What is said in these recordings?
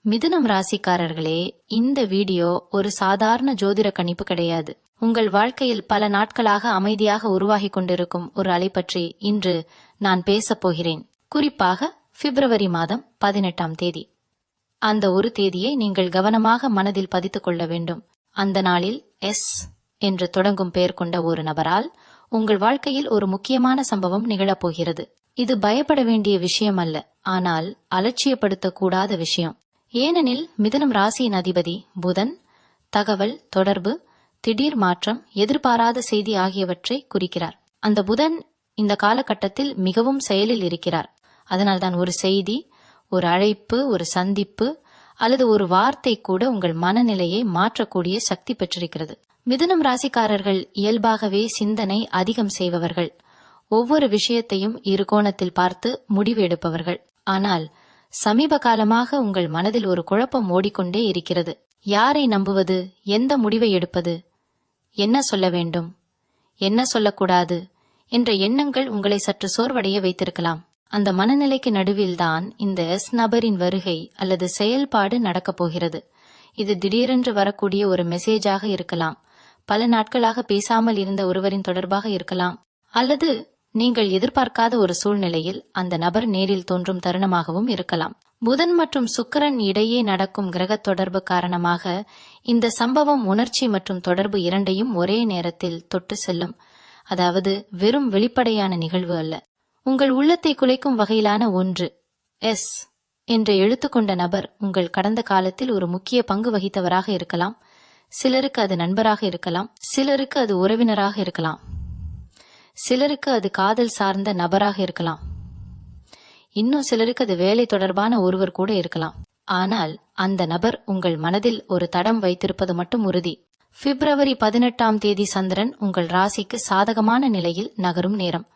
மிதுனம் ராசிக்காரர்களே, இந்த வீடியோ ஒரு சாதாரண ஜோதிட கணிப்பு கிடையாது. உங்கள் வாழ்க்கையில் பல நாட்களாக அமைதியாக உருவாகி கொண்டிருக்கும் ஒரு அலை பற்றி இன்று நான் பேசப் போகிறேன். குறிப்பாக பிப்ரவரி மாதம் 18ஆம் தேதி. அந்த ஒரு தேதியை நீங்கள் கவனமாக மனதில் பதித்துக் கொள்ள வேண்டும். அந்த நாளில் எஸ் என்று தொடங்கும் பெயர் கொண்ட ஒரு நபரால் உங்கள் வாழ்க்கையில் ஒரு முக்கியமான சம்பவம் நிகழப்போகிறது. இது பயப்பட வேண்டிய விஷயம் அல்ல, ஆனால் அலட்சியப்படுத்தக்கூடாத விஷயம். ஏனெனில் மிதுனம் ராசியின் அதிபதி புதன் தகவல், தொடர்பு, திடீர் மாற்றம், எதிர்பாராத செய்தி ஆகியவற்றை குறிக்கிறார். அந்த புதன் இந்த காலகட்டத்தில் மிகவும் செயலில் இருக்கிறார். அதனால்தான் ஒரு செய்தி, ஒரு அழைப்பு, ஒரு சந்திப்பு அல்லது ஒரு வார்த்தை கூட உங்கள் மனநிலையை மாற்றக்கூடிய சக்தி பெற்றிருக்கிறது. மிதுனம் ராசிக்காரர்கள் இயல்பாகவே சிந்தனை அதிகம் செய்பவர்கள். ஒவ்வொரு விஷயத்தையும் இரு கோணத்தில் பார்த்து முடிவு எடுப்பவர்கள். ஆனால் சமீப காலமாக உங்கள் மனதில் ஒரு குழப்பம் ஓடிக்கொண்டே இருக்கிறது. யாரை நம்புவது, எந்த முடிவை எடுப்பது, என்ன சொல்ல வேண்டும், என்ன சொல்லக்கூடாது என்ற எண்ணங்கள் உங்களை சற்று சோர்வடைய வைத்திருக்கலாம். அந்த மனநிலைக்கு நடுவில்தான் இந்த எஸ் நபரின் வருகை அல்லது செயல்பாடு நடக்கப் போகிறது. இது திடீரென்று வரக்கூடிய ஒரு மெசேஜாக இருக்கலாம், பல நாட்களாக பேசாமல் இருந்த ஒருவரின் தொடர்பாக இருக்கலாம், அல்லது நீங்கள் எதிர்பார்க்காத ஒரு சூழ்நிலையில் அந்த நபர் நேரில் தோன்றும் தருணமாகவும் இருக்கலாம். புதன் மற்றும் சுக்கிரன் இடையே நடக்கும் கிரக தொடர்பு காரணமாக இந்த சம்பவம் உணர்ச்சி மற்றும் தொடர்பு இரண்டையும் ஒரே நேரத்தில் தொட்டு செல்லும். அதாவது வெறும் வெளிப்படையான நிகழ்வு அல்ல, உங்கள் உள்ளத்தை குலைக்கும் வகையிலான ஒன்று. எஸ் என்ற எழுத்துக்கொண்ட நபர் உங்கள் கடந்த காலத்தில் ஒரு முக்கிய பங்கு வகித்தவராக இருக்கலாம். சிலருக்கு அது நண்பராக இருக்கலாம், சிலருக்கு அது உறவினராக இருக்கலாம், சிலருக்கு அது காதல் சார்ந்த நபராக இருக்கலாம், இன்னும் சிலருக்கு அது வேலை தொடர்பான ஒருவர் கூட இருக்கலாம். ஆனால் அந்த நபர் உங்கள் மனதில் ஒரு தடம் வைத்திருப்பது மட்டும் உறுதி. பிப்ரவரி 18ஆம் தேதி சந்திரன் உங்கள் ராசிக்கு சாதகமான நிலையில் நகரும் நேரம்.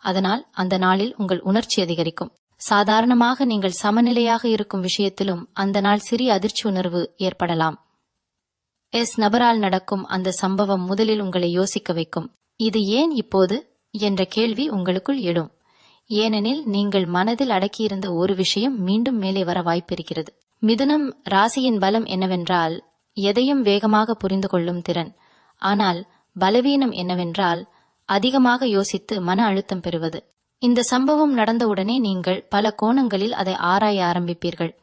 அதனால் அந்த நாளில் உங்கள் உணர்ச்சி அதிகரிக்கும். சாதாரணமாக நீங்கள் சமநிலையாக இருக்கும் விஷயத்திலும் அந்த நாள் சிறிய அதிர்ச்சி உணர்வு ஏற்படலாம். எஸ் நபரால் நடக்கும் அந்த சம்பவம் முதலில் உங்களை யோசிக்க வைக்கும். இது ஏன் இப்போது என்ற கேள்வி உங்களுக்குள் எழும். ஏனெனில் நீங்கள் மனதில் அடக்கியிருந்த ஒரு விஷயம் மீண்டும் மேலே வர வாய்ப்பிருக்கிறது. மிதுனம் ராசியின் பலம் என்னவென்றால் எதையும் வேகமாக புரிந்து கொள்ளும் திறன். ஆனால் பலவீனம் என்னவென்றால் அதிகமாக யோசித்து மன அழுத்தம் பெறுவது. இந்த சம்பவம் நடந்தவுடனே நீங்கள் பல கோணங்களில் அதை ஆராய ஆரம்பிப்பீர்கள்.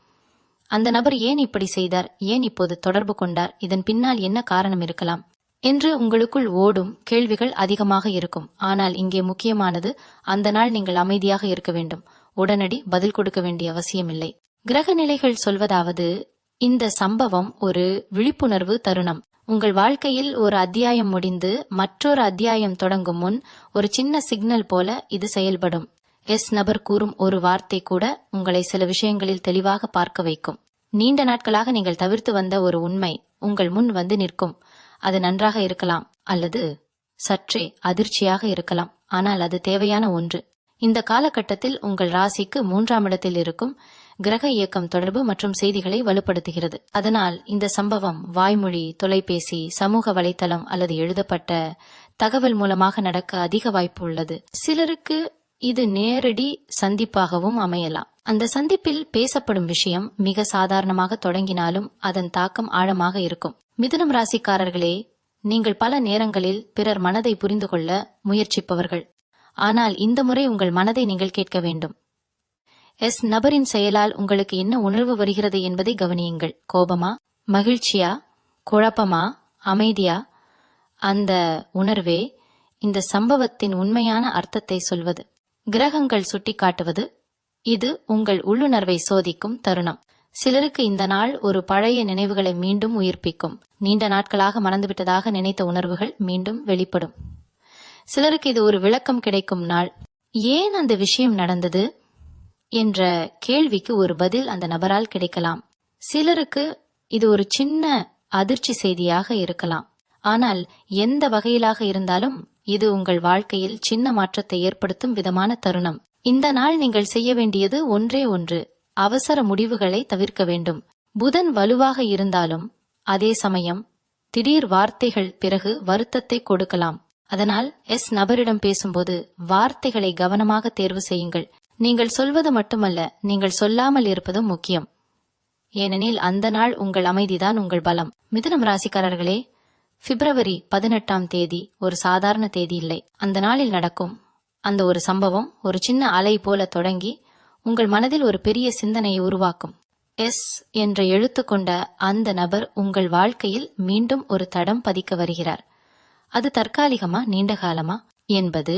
அந்த நபர் ஏன் இப்படி செய்தார், ஏன் இப்போது தொடர்பு கொண்டார், இதன் பின்னால் என்ன காரணம் இருக்கலாம் என்று உங்களுக்குள் ஓடும் கேள்விகள் அதிகமாக இருக்கும். ஆனால் இங்கே முக்கியமானது, அந்த நாள் நீங்கள் அமைதியாக இருக்க வேண்டும். உடனடி பதில் கொடுக்க வேண்டிய அவசியமில்லை. கிரக நிலைகள் சொல்வதாவது, இந்த சம்பவம் ஒரு விழிப்புணர்வு தருணம். உங்கள் வாழ்க்கையில் ஒரு அத்தியாயம் முடிந்து மற்றொரு அத்தியாயம் தொடங்கும் முன் ஒரு சின்ன சிக்னல் போல இது செயல்படும். எஸ் நபர் கூறும் ஒரு வார்த்தை கூட உங்களை சில விஷயங்களில் தெளிவாக பார்க்க வைக்கும். நீண்ட நாட்களாக நீங்கள் தவிர்த்து வந்த ஒரு உண்மை உங்கள் முன் வந்து நிற்கும். அது நன்றாக இருக்கலாம் அல்லது சற்றே அதிர்ச்சியாக இருக்கலாம், ஆனால் அது தேவையான ஒன்று. இந்த காலகட்டத்தில் உங்கள் ராசிக்கு 3ஆம் இடத்தில் இருக்கும் கிரக இயக்கம் தொடர்பு மற்றும் செய்திகளை வலுப்படுத்துகிறது. அதனால் இந்த சம்பவம் வாய்மொழி, தொலைபேசி, சமூக வலைத்தளம் அல்லது எழுதப்பட்ட தகவல் மூலமாக நடக்க அதிக வாய்ப்பு உள்ளது. சிலருக்கு இது நேரடி சந்திப்பாகவும் அமையலாம். அந்த சந்திப்பில் பேசப்படும் விஷயம் மிக சாதாரணமாக தொடங்கினாலும் அதன் தாக்கம் ஆழமாக இருக்கும். மிதுனம் ராசிக்காரர்களே, நீங்கள் பல நேரங்களில் பிறர் மனதை புரிந்து கொள்ள முயற்சிப்பவர்கள். ஆனால் இந்த முறை உங்கள் மனதை நீங்கள் கேட்க வேண்டும். எஸ் நபரின் செயலால் உங்களுக்கு என்ன உணர்வு வருகிறது என்பதை கவனியுங்கள். கோபமா, மகிழ்ச்சியா, குழப்பமா, அமைதியா? அந்த உணர்வே இந்த சம்பவத்தின் உண்மையான அர்த்தத்தை சொல்வது. கிரகங்கள் சுட்டிக்காட்டுவது, இது உங்கள் உள்ளுணர்வை சோதிக்கும் தருணம். சிலருக்கு இந்த நாள் ஒரு பழைய நினைவுகளை மீண்டும் உயிர்ப்பிக்கும். நீண்ட நாட்களாக மறந்துவிட்டதாக நினைத்த உணர்வுகள் மீண்டும் வெளிப்படும். சிலருக்கு இது ஒரு விளக்கம் கிடைக்கும் நாள். ஏன் அந்த விஷயம் நடந்தது என்ற கேள்விக்கு ஒரு பதில் அந்த நபரால் கிடைக்கலாம். சிலருக்கு இது ஒரு சின்ன அதிர்ச்சி செய்தியாக இருக்கலாம். ஆனால் எந்த வகையிலாக இருந்தாலும் இது உங்கள் வாழ்க்கையில் சின்ன மாற்றத்தை ஏற்படுத்தும் விதமான தருணம். இந்த நாள் நீங்கள் செய்ய வேண்டியது ஒன்றே ஒன்று, அவசர முடிவுகளை தவிர்க்க வேண்டும். புதன் வலுவாக இருந்தாலும் அதே சமயம் திடீர் வார்த்தைகள் பிறகு வருத்தத்தை கொடுக்கலாம். அதனால் எஸ் நபரிடம் பேசும்போது வார்த்தைகளை கவனமாக தேர்வு செய்யுங்கள். நீங்கள் சொல்வது மட்டுமல்ல, நீங்கள் சொல்லாமல் இருப்பதும் முக்கியம். ஏனெனில் அந்த நாள் உங்கள் அமைதிதான் உங்கள் பலம். மிதுனம் ராசிக்காரர்களே, பிப்ரவரி 18 ஒரு சாதாரண தேதி இல்லை. அந்த நாளில் நடக்கும் அந்த ஒரு சம்பவம் ஒரு சின்ன அலை போல தொடங்கி உங்கள் மனதில் ஒரு பெரிய சிந்தனையை உருவாக்கும். எஸ் என்ற எழுத்து கொண்ட அந்த நபர் உங்கள் வாழ்க்கையில் மீண்டும் ஒரு தடம் பதிக்க வருகிறார். அது தற்காலிகமா நீண்ட காலமா என்பது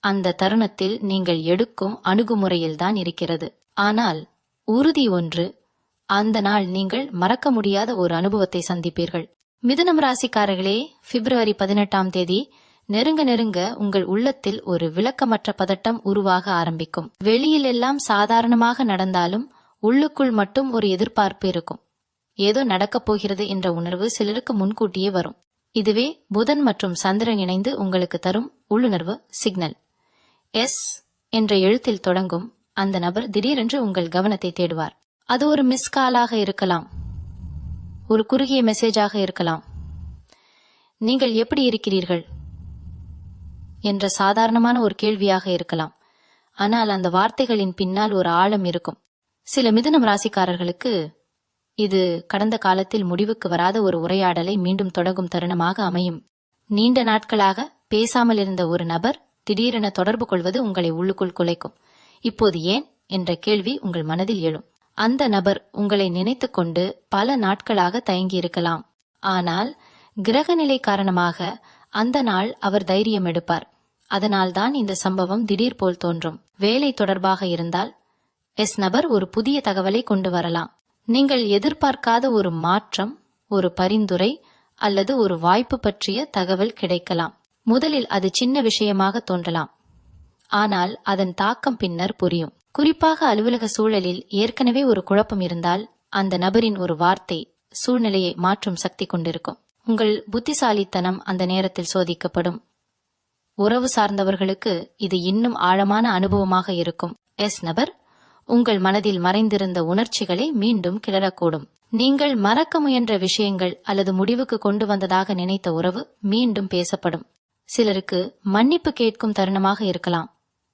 அந்த தருணத்தில் நீங்கள் எடுக்கும் அணுகுமுறையில்தான் இருக்கிறது. ஆனால் உறுதி ஒன்று, அந்த நாள் நீங்கள் மறக்க முடியாத ஒரு அனுபவத்தை சந்திப்பீர்கள். மிதுனம் ராசிக்காரர்களே, பிப்ரவரி 18 நெருங்க நெருங்க உங்கள் உள்ளத்தில் ஒரு விளக்கமற்ற பதட்டம் உருவாக ஆரம்பிக்கும். வெளியில் எல்லாம் சாதாரணமாக நடந்தாலும் உள்ளுக்குள் மட்டும் ஒரு எதிர்பார்ப்பு இருக்கும். ஏதோ நடக்கப் போகிறது என்ற உணர்வு சிலருக்கு முன்கூட்டியே வரும். இதுவே புதன் மற்றும் சந்திரன் இணைந்து உங்களுக்கு தரும் உள்ளுணர்வு சிக்னல். எஸ் என்ற எழுத்தில் தொடங்கும் அந்த நபர் திடீரென்று உங்கள் கவனத்தை தேடுவார். அது ஒரு மிஸ் காலாக இருக்கலாம், ஒரு குறுகிய மெசேஜாக இருக்கலாம், நீங்கள் எப்படி இருக்கிறீர்கள் என்ற சாதாரணமான ஒரு கேள்வியாக இருக்கலாம். ஆனால் அந்த வார்த்தைகளின் பின்னால் ஒரு ஆழம் இருக்கும். சில மிதுனம் ராசிக்காரர்களுக்கு இது கடந்த காலத்தில் முடிவுக்கு வராத ஒரு உரையாடலை மீண்டும் தொடங்கும் தருணமாக அமையும். நீண்ட நாட்களாக பேசாமல் இருந்த ஒரு நபர் திடீரென தொடர்பு கொள்வது உங்களை உள்ளுக்குள் குலைக்கும். இப்போது ஏன் என்ற கேள்வி உங்கள் மனதில் எழும். அந்த நபர் உங்களை நினைத்து கொண்டு பல நாட்களாக தயங்கியிருக்கலாம். ஆனால் கிரகநிலை காரணமாக அந்த நாள் அவர் தைரியம் எடுப்பார். அதனால்தான் இந்த சம்பவம் திடீர் போல் தோன்றும். வேலை தொடர்பாக இருந்தால் எஸ் நபர் ஒரு புதிய தகவலை கொண்டு வரலாம். நீங்கள் எதிர்பார்க்காத ஒரு மாற்றம், ஒரு பரிந்துரை அல்லது ஒரு வாய்ப்பு பற்றிய தகவல் கிடைக்கலாம். முதலில் அது சின்ன விஷயமாக தோன்றலாம், ஆனால் அதன் தாக்கம் பின்னர் புரியும். குறிப்பாக அலுவலக சூழலில் ஏற்கனவே ஒரு குழப்பம் இருந்தால் அந்த நபரின் ஒரு வார்த்தை சூழ்நிலையை மாற்றும் சக்தி கொண்டிருக்கும். உங்கள் புத்திசாலித்தனம் அந்த நேரத்தில் சோதிக்கப்படும். உறவு சார்ந்தவர்களுக்கு இது இன்னும் ஆழமான அனுபவமாக இருக்கும். எஸ் நபர் உங்கள் மனதில் மறைந்திருந்த உணர்ச்சிகளை மீண்டும் கிளறக்கூடும். நீங்கள் மறக்க முயன்ற விஷயங்கள் அல்லது முடிவுக்கு கொண்டு வந்ததாக நினைத்த உறவு மீண்டும் பேசப்படும். சிலருக்கு மன்னிப்பு கேட்கும் தருணமாக இருக்கலாம்,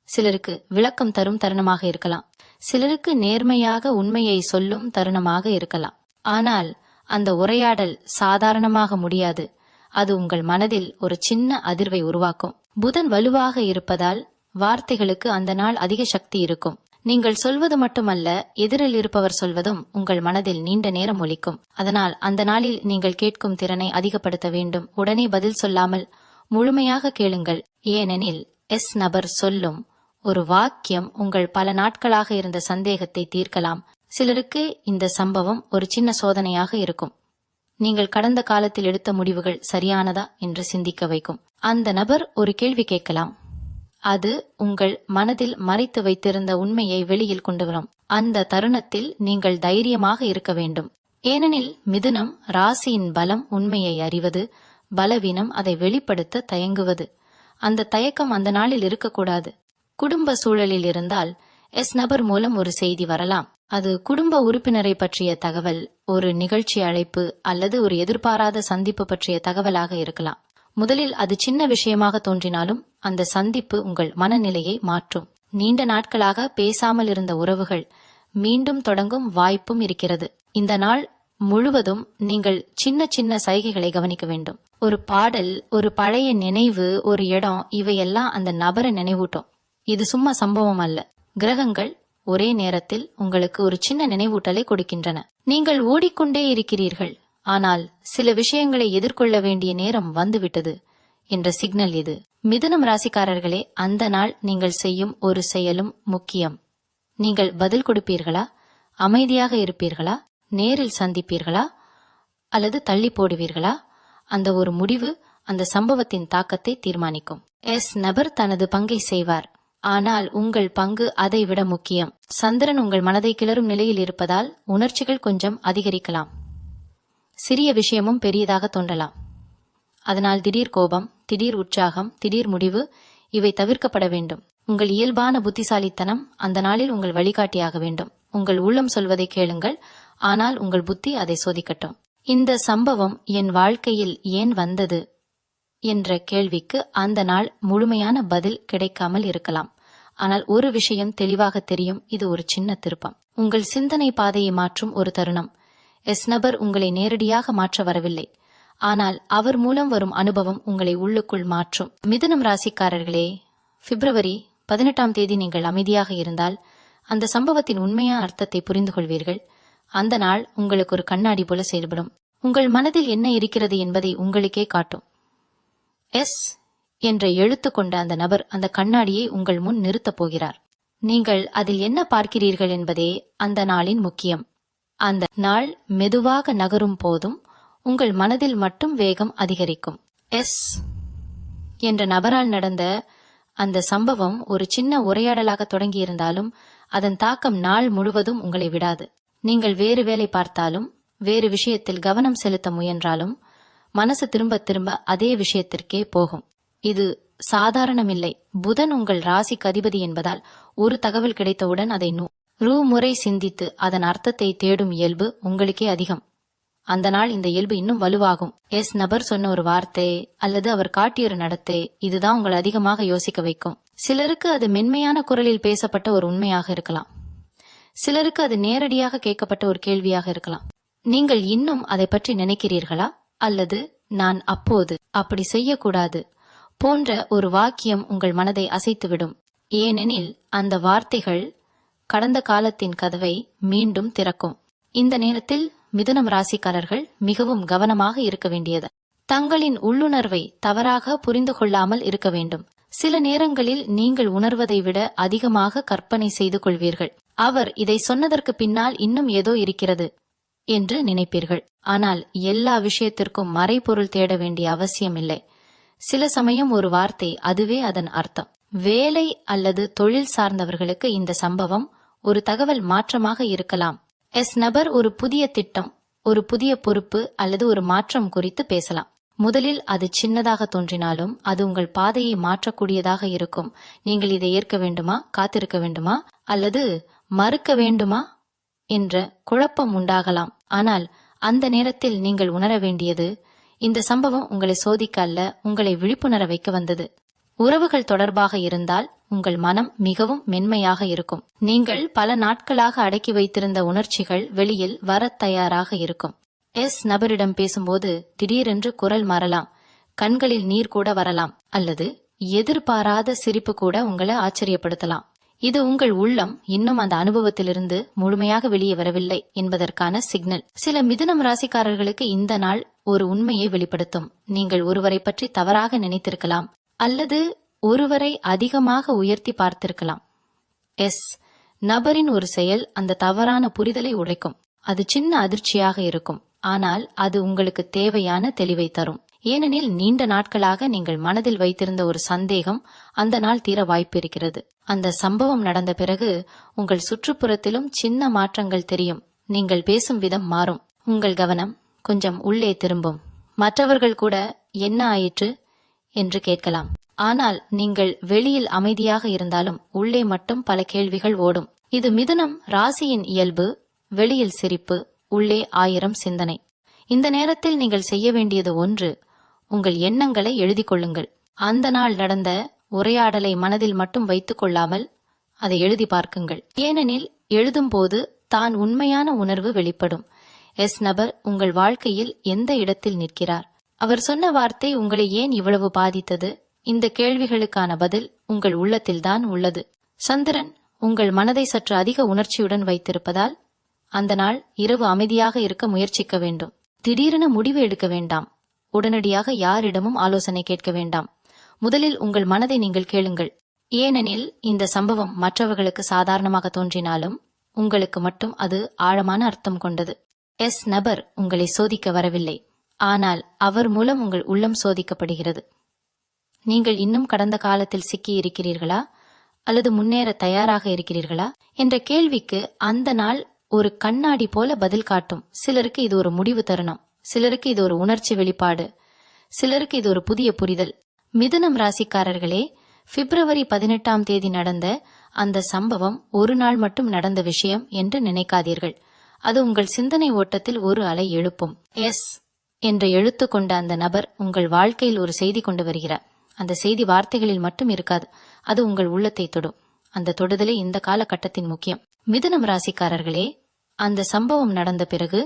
சிலருக்கு விளக்கம் தரும் தருணமாக இருக்கலாம், சிலருக்கு நேர்மையாக உண்மையை சொல்லும் தருணமாக இருக்கலாம். ஆனால் அந்த உரையாடல் சாதாரணமாக முடியாது. அது உங்கள் மனதில் ஒரு சின்ன அதிர்வை உருவாக்கும். புதன் வலுவாக இருப்பதால் வார்த்தைகளுக்கு அந்த நாள் அதிக சக்தி இருக்கும். நீங்கள் சொல்வது மட்டுமல்ல, எதிரில் இருப்பவர் சொல்வதும் உங்கள் மனதில் நீண்ட நேரம் ஒலிக்கும். அதனால் அந்த நாளில் நீங்கள் கேட்கும் திறனை அதிகப்படுத்த வேண்டும். உடனே பதில் சொல்லாமல் முழுமையாக கேளுங்கள். ஏனெனில் எஸ் நபர் சொல்லும் ஒரு வாக்கியம் உங்கள் பல நாட்களாக இருந்த சந்தேகத்தை தீர்க்கலாம். சிலருக்கு இந்த சம்பவம் ஒரு சின்ன சோதனையாக இருக்கும். நீங்கள் கடந்த காலத்தில் எடுத்த முடிவுகள் சரியானதா என்று சிந்திக்க வைக்கும். அந்த நபர் ஒரு கேள்வி கேட்கலாம். அது உங்கள் மனதில் மறைத்து வைத்திருந்த உண்மையை வெளியில் கொண்டு வரும். அந்த தருணத்தில் நீங்கள் தைரியமாக இருக்க வேண்டும். ஏனெனில் மிதுனம் ராசியின் பலம் உண்மையை அறிவது, பலவீனம் அதை வெளிப்படுத்த தயங்குவது. அந்த தயக்கம் அந்த நாளில் இருக்கக்கூடாது. குடும்ப சூழலில் இருந்தால் எஸ் நபர் மூலம் ஒரு செய்தி வரலாம். அது குடும்ப உறுப்பினரை பற்றிய தகவல், ஒரு நிகழ்ச்சி அழைப்பு அல்லது ஒரு எதிர்பாராத சந்திப்பு பற்றிய தகவலாக இருக்கலாம். முதலில் அது சின்ன விஷயமாக தோன்றினாலும் அந்த சந்திப்பு உங்கள் மனநிலையை மாற்றும். நீண்ட நாட்களாக பேசாமல் இருந்த உறவுகள் மீண்டும் தொடங்கும் வாய்ப்பும் இருக்கிறது. இந்த நாள் முழுவதும் நீங்கள் சின்ன சின்ன சைகைகளை கவனிக்க வேண்டும். ஒரு பாடல், ஒரு பழைய நினைவு, ஒரு இடம், இவையெல்லாம் அந்த நபரை நினைவூட்டும். இது சும்மா சம்பவம் அல்ல. கிரகங்கள் ஒரே நேரத்தில் உங்களுக்கு ஒரு சின்ன நினைவூட்டலை கொடுக்கின்றன. நீங்கள் ஓடிக்கொண்டே இருக்கிறீர்கள், ஆனால் சில விஷயங்களை எதிர்கொள்ள வேண்டிய நேரம் வந்துவிட்டது என்ற சிக்னல் இது. மிதுனம் ராசிக்காரர்களே, அந்த நாள் நீங்கள் செய்யும் ஒரு செயலும் முக்கியம். நீங்கள் பதில் கொடுப்பீர்களா, அமைதியாக இருப்பீர்களா, நேரில் சந்திப்பீர்களா அல்லது தள்ளி போடுவீர்களா? அந்த ஒரு முடிவு அந்த சம்பவத்தின் தாக்கத்தை தீர்மானிக்கும். எஸ் நபர் தனது பங்கை செய்வார், ஆனால் உங்கள் பங்கு அதை விட முக்கியம். சந்திரன் உங்கள் மனதை கிளறும் நிலையில் இருப்பதால் உணர்ச்சிகள் கொஞ்சம் அதிகரிக்கலாம். சிறிய விஷயமும் பெரியதாக தோன்றலாம். அதனால் திடீர் கோபம், திடீர் உற்சாகம், திடீர் முடிவு இவை தவிர்க்கப்பட வேண்டும். உங்கள் இயல்பான புத்திசாலித்தனம் அந்த நாளில் உங்கள் வழிகாட்டியாக வேண்டும். உங்கள் உள்ளம் சொல்வதை கேளுங்கள், ஆனால் உங்கள் புத்தி அதை சோதிக்கட்டும். இந்த சம்பவம் என் வாழ்க்கையில் ஏன் வந்தது என்ற கேள்விக்கு அந்த நாள் முழுமையான பதில் கிடைக்காமல் இருக்கலாம். ஆனால் ஒரு விஷயம் தெளிவாக தெரியும், இது ஒரு சின்ன திருப்பம். உங்கள் சிந்தனை பாதையை மாற்றும் ஒரு தருணம். எஸ் நபர் உங்களை நேரடியாக மாற்ற வரவில்லை, ஆனால் அவர் மூலம் வரும் அனுபவம் உங்களை உள்ளுக்குள் மாற்றும். மிதுனம் ராசிக்காரர்களே, பிப்ரவரி 18 நீங்கள் அமைதியாக இருந்தால் அந்த சம்பவத்தின் உண்மையான அர்த்தத்தை புரிந்து கொள்வீர்கள். அந்த நாள் உங்களுக்கு ஒரு கண்ணாடி போல செயல்படும். உங்கள் மனதில் என்ன இருக்கிறது என்பதை உங்களுக்கே காட்டும். எஸ் என்ற எழுத்து கொண்ட அந்த நபர் அந்த கண்ணாடியை உங்கள் முன் நிறுத்தப் போகிறார். நீங்கள் அதில் என்ன பார்க்கிறீர்கள் என்பதே அந்த நாளின் முக்கியம். அந்த நாள் மெதுவாக நகரும் போதும் உங்கள் மனதில் மட்டும் வேகம் அதிகரிக்கும். எஸ் என்ற நபரால் நடந்த அந்த சம்பவம் ஒரு சின்ன உரையாடலாக தொடங்கியிருந்தாலும் அதன் தாக்கம் நாள் முழுவதும் உங்களை விடாது. நீங்கள் வேறு வேலை பார்த்தாலும், வேறு விஷயத்தில் கவனம் செலுத்த முயன்றாலும் மனசு திரும்ப திரும்ப அதே விஷயத்திற்கே போகும். இது சாதாரணமில்லை. புதன் உங்கள் ராசிக்கு அதிபதி என்பதால் ஒரு தகவல் கிடைத்தவுடன் அதை முறை சிந்தித்து அதன் அர்த்தத்தை தேடும் இயல்பு உங்களுக்கே அதிகம். அந்த நாள் இந்த இயல்பு இன்னும் வலுவாகும். எஸ் நபர் சொன்ன ஒரு வார்த்தை அல்லது அவர் காட்டிய ஒரு நடத்தை இதுதான் உங்களை அதிகமாக யோசிக்க வைக்கும். சிலருக்கு அது மென்மையான குரலில் பேசப்பட்ட ஒரு உண்மையாக இருக்கலாம். சிலருக்கு அது நேரடியாக கேட்கப்பட்ட ஒரு கேள்வியாக இருக்கலாம். நீங்கள் இன்னும் அதை பற்றி நினைக்கிறீர்களா? அல்லது நான் அப்போது அப்படி செய்யக்கூடாது போன்ற ஒரு வாக்கியம் உங்கள் மனதை அசைத்துவிடும். ஏனெனில் அந்த வார்த்தைகள் கடந்த காலத்தின் கதவை மீண்டும் திறக்கும். இந்த நேரத்தில் மிதுனம் ராசிக்காரர்கள் மிகவும் கவனமாக இருக்க வேண்டியது. தங்களின் உள்ளுணர்வை தவறாக புரிந்து கொள்ளாமல் இருக்க வேண்டும். சில நேரங்களில் நீங்கள் உணர்வதை விட அதிகமாக கற்பனை செய்து கொள்வீர்கள். அவர் இதை சொன்னதற்கு பின்னால் இன்னும் ஏதோ இருக்கிறது என்று நினைப்பீர்கள். ஆனால் எல்லா விஷயத்திற்கும் மறைபொருள் தேட வேண்டிய அவசியம் இல்லை. சில சமயம் ஒரு வார்த்தை அதுவே அதன் அர்த்தம். வேலை அல்லது தொழில் சார்ந்தவர்களுக்கு இந்த சம்பவம் ஒரு தகவல் மாற்றமாக இருக்கலாம். எஸ் நபர் ஒரு புதிய திட்டம், ஒரு புதிய பொறுப்பு அல்லது ஒரு மாற்றம் குறித்து பேசலாம். முதலில் அது சின்னதாக தோன்றினாலும் அது உங்கள் பாதையை மாற்றக்கூடியதாக இருக்கும். நீங்கள் இதை ஏற்க வேண்டுமா, காத்திருக்க வேண்டுமா அல்லது மறுக்க வேண்டுமா என்ற குழப்பம் உண்டாகலாம். ஆனால் அந்த நேரத்தில் நீங்கள் உணர வேண்டியது, இந்த சம்பவம் உங்களை சோதிக்க அல்ல, உங்களை விழிப்புணர வைக்க வந்தது. உறவுகள் தொடர்பாக இருந்தால் உங்கள் மனம் மிகவும் மென்மையாக இருக்கும். நீங்கள் பல நாட்களாக அடக்கி வைத்திருந்த உணர்ச்சிகள் வெளியில் வரத் தயாராக இருக்கும். எஸ் நபரிடம் பேசும்போது திடீரென்று குரல் மாறலாம், கண்களில் நீர் கூட வரலாம், அல்லது எதிர்பாராத சிரிப்பு கூட உங்களை ஆச்சரியப்படுத்தலாம். இது உங்கள் உள்ளம் இன்னும் அந்த அனுபவத்திலிருந்து முழுமையாக வெளியே வரவில்லை என்பதற்கான சிக்னல். சில மிதுனம் ராசிக்காரர்களுக்கு இந்த நாள் ஒரு உண்மையை வெளிப்படுத்தும். நீங்கள் ஒருவரை பற்றி தவறாக நினைத்திருக்கலாம் அல்லது ஒருவரை அதிகமாக உயர்த்தி பார்த்திருக்கலாம். எஸ் நபரின் ஒரு செயல் அந்த தவறான புரிதலை உடைக்கும். அது சின்ன அதிர்ச்சியாக இருக்கும், ஆனால் அது உங்களுக்கு தேவையான தெளிவை தரும். ஏனெனில் நீண்ட நாட்களாக நீங்கள் மனதில் வைத்திருந்த ஒரு சந்தேகம் அந்த நாள் தீர வாய்ப்பு இருக்கிறது. அந்த சம்பவம் நடந்த பிறகு உங்கள் சுற்றுப்புறத்திலும் சின்ன மாற்றங்கள் தெரியும். நீங்கள் பேசும் விதம் மாறும். உங்கள் கவனம் கொஞ்சம் உள்ளே திரும்பும். மற்றவர்கள் கூட என்ன ஆயிற்று என்று கேட்கலாம். ஆனால் நீங்கள் வெளியில் அமைதியாக இருந்தாலும் உள்ளே மட்டும் பல கேள்விகள் ஓடும். இது மிதுனம் ராசியின் இயல்பு. வெளியில் சிரிப்பு, உள்ளே 1000 சிந்தனை. இந்த நேரத்தில் நீங்கள் செய்ய வேண்டியது ஒன்று, உங்கள் எண்ணங்களை எழுதி கொள்ளுங்கள். அந்த நாள் நடந்த உரையாடலை மனதில் மட்டும் வைத்துக் கொள்ளாமல் அதை எழுதி பார்க்குங்கள். ஏனெனில் எழுதும்போது தான் உண்மையான உணர்வு வெளிப்படும். எஸ் நபர் உங்கள் வாழ்க்கையில் எந்த இடத்தில் நிற்கிறார்? அவர் சொன்ன வார்த்தை உங்களை ஏன் இவ்வளவு பாதித்தது? இந்த கேள்விகளுக்கான பதில் உங்கள் உள்ளத்தில்தான் உள்ளது. சந்திரன் உங்கள் மனதை சற்று அதிக உணர்ச்சியுடன் வைத்திருப்பதால் அந்த நாள் இரவு அமைதியாக இருக்க முயற்சிக்க வேண்டும். திடீரென முடிவு எடுக்க வேண்டாம். உடனடியாக யாரிடமும் ஆலோசனை கேட்க வேண்டாம். முதலில் உங்கள் மனதை நீங்கள் கேளுங்கள். ஏனெனில் இந்த சம்பவம் மற்றவர்களுக்கு சாதாரணமாக தோன்றினாலும் உங்களுக்கு மட்டும் அது ஆழமான அர்த்தம் கொண்டது. எஸ் நபர் உங்களை சோதிக்க வரவில்லை, ஆனால் அவர் மூலம் உங்கள் உள்ளம் சோதிக்கப்படுகிறது. நீங்கள் இன்னும் கடந்த காலத்தில் சிக்கி இருக்கிறீர்களா அல்லது முன்னேற தயாராக இருக்கிறீர்களா என்ற கேள்விக்கு அந்த நாள் ஒரு கண்ணாடி போல பதில் காட்டும். சிலருக்கு இது ஒரு முடிவு தருணம், சிலருக்கு இது ஒரு உணர்ச்சி வெளிப்பாடு, சிலருக்கு இது ஒரு புதிய புரிதல். மிதுனம் ராசிக்காரர்களே, பிப்ரவரி 18 நடந்த அந்த சம்பவம் ஒரு நாள் மட்டும் நடந்த விஷயம் என்று நினைக்காதீர்கள். அது உங்கள் சிந்தனை ஓட்டத்தில் ஒரு அலை எழுப்பும். எஸ் என்ற எழுத்து கொண்ட அந்த நபர் உங்கள் வாழ்க்கையில் ஒரு செய்தி கொண்டு வருகிறார். அந்த செய்தி வார்த்தைகளில் மட்டும் இருக்காது, அது உங்கள் உள்ளத்தை தொடும். அந்த தொடுதலே இந்த காலகட்டத்தின் முக்கியம். மிதுனம் ராசிக்காரர்களே, அந்த சம்பவம் நடந்த பிறகு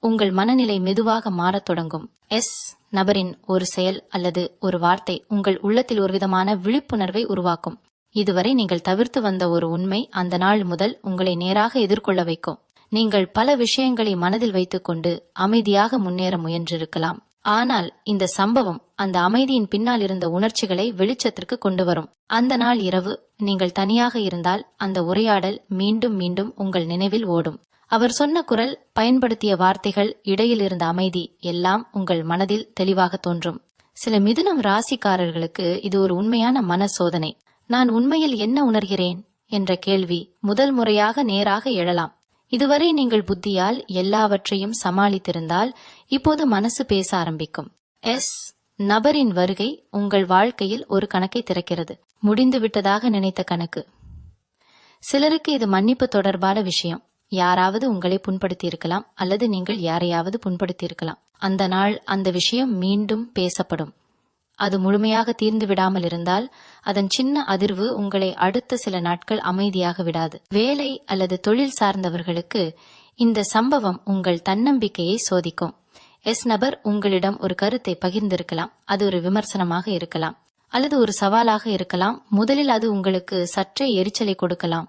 உங்கள் மனநிலை மெதுவாக மாறத் தொடங்கும். எஸ் நபரின் ஒரு செயல் அல்லது ஒரு வார்த்தை உங்கள் உள்ளத்தில் ஒருவிதமான விழிப்புணர்வை உருவாக்கும். இதுவரை நீங்கள் தவிர்த்து வந்த ஒரு உண்மை அந்த நாள் முதல் உங்களை நேராக எதிர்கொள்ள வைக்கும். நீங்கள் பல விஷயங்களை மனதில் வைத்துக்கொண்டு அமைதியாக முன்னேற முயன்றிருக்கலாம். ஆனால் இந்த சம்பவம் அந்த அமைதியின் பின்னால் இருந்த உணர்ச்சிகளை வெளிச்சத்திற்கு கொண்டு வரும். அந்த நாள் இரவு நீங்கள் தனியாக இருந்தால் அந்த உரையாடல் மீண்டும் மீண்டும் உங்கள் நினைவில் ஓடும். அவர் சொன்ன குரல், பயன்படுத்திய வார்த்தைகள், இடையில் இருந்த அமைதி எல்லாம் உங்கள் மனதில் தெளிவாக தோன்றும். சில மிதுனம் ராசிக்காரர்களுக்கு இது ஒரு உண்மையான மன சோதனை. நான் உண்மையில் என்ன உணர்கிறேன் என்ற கேள்வி முதல் முறையாக நேராக எழலாம். இதுவரை நீங்கள் புத்தியால் எல்லாவற்றையும் சமாளித்திருந்தால் இப்போது மனசு பேச ஆரம்பிக்கும். எஸ் நபரின் வருகை உங்கள் வாழ்க்கையில் ஒரு கணக்கை திறக்கிறது. முடிந்து விட்டதாக நினைத்த கணக்கு. சிலருக்கு இது மன்னிப்பு தொடர்பான விஷயம். யாராவது உங்களை புண்படுத்தி இருக்கலாம் அல்லது நீங்கள் யாரையாவது புண்படுத்தி இருக்கலாம். அந்த நாள் அந்த விஷயம் மீண்டும் பேசப்படும். அது முழுமையாக தீர்ந்து விடாமல் இருந்தால் அதன் சின்ன அதிர்வு உங்களை அடுத்த சில நாட்கள் அமைதியாக விடாது. வேலை அல்லது தொழில் சார்ந்தவர்களுக்கு இந்த சம்பவம் உங்கள் தன்னம்பிக்கையை சோதிக்கும். எஸ் நபர் உங்களிடம் ஒரு கருத்தை பகிர்ந்திருக்கலாம். அது ஒரு விமர்சனமாக இருக்கலாம் அல்லது ஒரு சவாலாக இருக்கலாம். முதலில் அது உங்களுக்கு சற்றே எரிச்சலை கொடுக்கலாம்.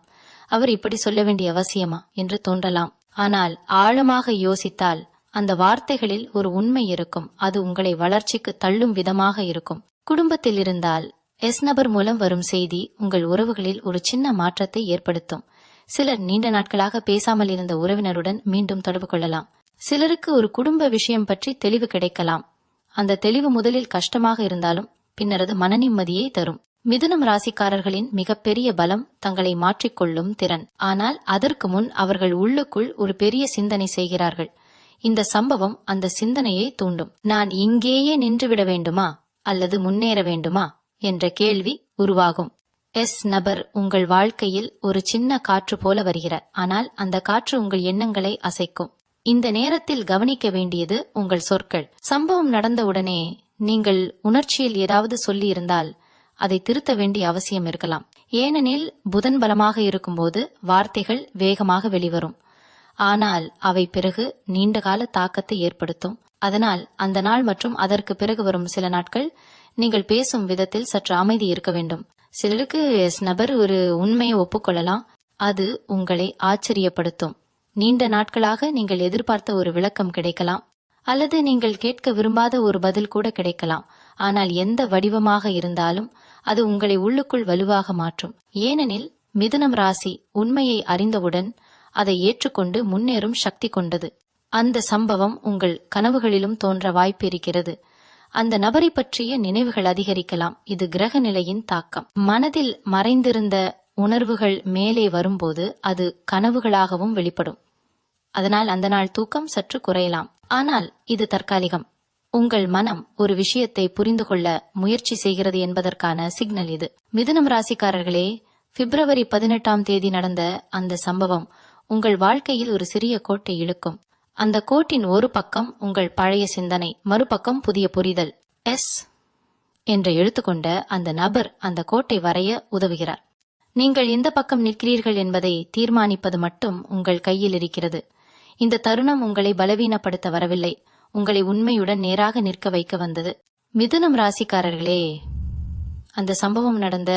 அவர் இப்படி சொல்ல வேண்டிய அவசியமா என்று தோன்றலாம். ஆனால் ஆழமாக யோசித்தால் அந்த வார்த்தைகளில் ஒரு உண்மை இருக்கும். அது உங்களை வளர்ச்சிக்கு தள்ளும் விதமாக இருக்கும். குடும்பத்தில் இருந்தால் எஸ் நபர் மூலம் வரும் செய்தி உங்கள் உறவுகளில் ஒரு சின்ன மாற்றத்தை ஏற்படுத்தும். சிலர் நீண்ட நாட்களாக பேசாமல் இருந்த உறவினருடன் மீண்டும் தொடர்பு கொள்ளலாம். சிலருக்கு ஒரு குடும்ப விஷயம் பற்றி தெளிவு கிடைக்கலாம். அந்த தெளிவு முதலில் கஷ்டமாக இருந்தாலும் பின்னர் அது மன நிம்மதியை தரும். மிதுனம் ராசிக்காரர்களின் மிகப்பெரிய பலம் தங்களை மாற்றிக்கொள்ளும் திறன். ஆனால் அதற்கு முன் அவர்கள் உள்ளுக்குள் ஒரு பெரிய சிந்தனை செய்கிறார்கள். இந்த சம்பவம் அந்த சிந்தனையை தூண்டும். நான் இங்கேயே நின்றுவிட வேண்டுமா அல்லது முன்னேற வேண்டுமா என்ற கேள்வி உருவாகும். எஸ் நபர் உங்கள் வாழ்க்கையில் ஒரு சின்ன காற்று போல வருகிறார். ஆனால் அந்த காற்று உங்கள் எண்ணங்களை அசைக்கும். இந்த நேரத்தில் கவனிக்க வேண்டியது உங்கள் சொற்கள். சம்பவம் நடந்தவுடனே நீங்கள் உணர்ச்சியில் ஏதாவது சொல்லி இருந்தால் அதை திருத்த வேண்டிய அவசியம் இருக்கலாம். ஏனெனில் புதன் பலமாக இருக்கும்போது வார்த்தைகள் வேகமாக வெளிவரும். ஆனால் அவை பிறகு நீண்டகால தாக்கத்தை ஏற்படுத்தும். அதனால் அந்த நாள் மற்றும் அதற்கு பிறகு வரும் சில நாட்கள் நீங்கள் பேசும் விதத்தில் சற்று அமைதி இருக்க வேண்டும். சிலருக்கு எஸ் நபர் ஒரு உண்மையை ஒப்புக்கொள்ளலாம். அது உங்களை ஆச்சரியப்படுத்தும். நீண்ட நாட்களாக நீங்கள் எதிர்பார்த்த ஒரு விளக்கம் கிடைக்கலாம் அல்லது நீங்கள் கேட்க விரும்பாத ஒரு பதில் கூட கிடைக்கலாம். ஆனால் எந்த வடிவமாக இருந்தாலும் அது உங்களை உள்ளுக்குள் வலுவாக மாற்றும். ஏனெனில் மிதுனம் ராசி உண்மையை அறிந்தவுடன் அதை ஏற்றுக்கொண்டு முன்னேறும் சக்தி கொண்டது. அந்த சம்பவம் உங்கள் கனவுகளிலும் தோன்ற வாய்ப்பு இருக்கிறது. அந்த நபரை பற்றிய நினைவுகள் அதிகரிக்கலாம். இது கிரக நிலையின் தாக்கம். மனதில் மறைந்திருந்த உணர்வுகள் மேலே வரும்போது அது கனவுகளாகவும் வெளிப்படும். அதனால் அந்த நாள் தூக்கம் சற்று குறையலாம். ஆனால் இது தற்காலிகம். உங்கள் மனம் ஒரு விஷயத்தை புரிந்து கொள்ள முயற்சி செய்கிறது என்பதற்கான சிக்னல் இது. மிதுனம் ராசிக்காரர்களே, பிப்ரவரி 18 நடந்த அந்த சம்பவம் உங்கள் வாழ்க்கையில் ஒரு சிறிய கோட்டை இழுக்கும். அந்த கோட்டின் ஒரு பக்கம் உங்கள் பழைய சிந்தனை, மறுபக்கம் புதிய புரிதல். எஸ் என்று எழுத்துக்கொண்ட அந்த நபர் அந்த கோட்டை வரைய உதவுகிறார். நீங்கள் எந்த பக்கம் நிற்கிறீர்கள் என்பதை தீர்மானிப்பது மட்டும் உங்கள் கையில் இருக்கிறது. இந்த தருணம் உங்களை பலவீனப்படுத்த வரவில்லை, உங்களை உண்மையுடன் நேராக நிற்க வைக்க வந்தது. மிதுனம் ராசிக்காரர்களே, அந்த சம்பவம் நடந்த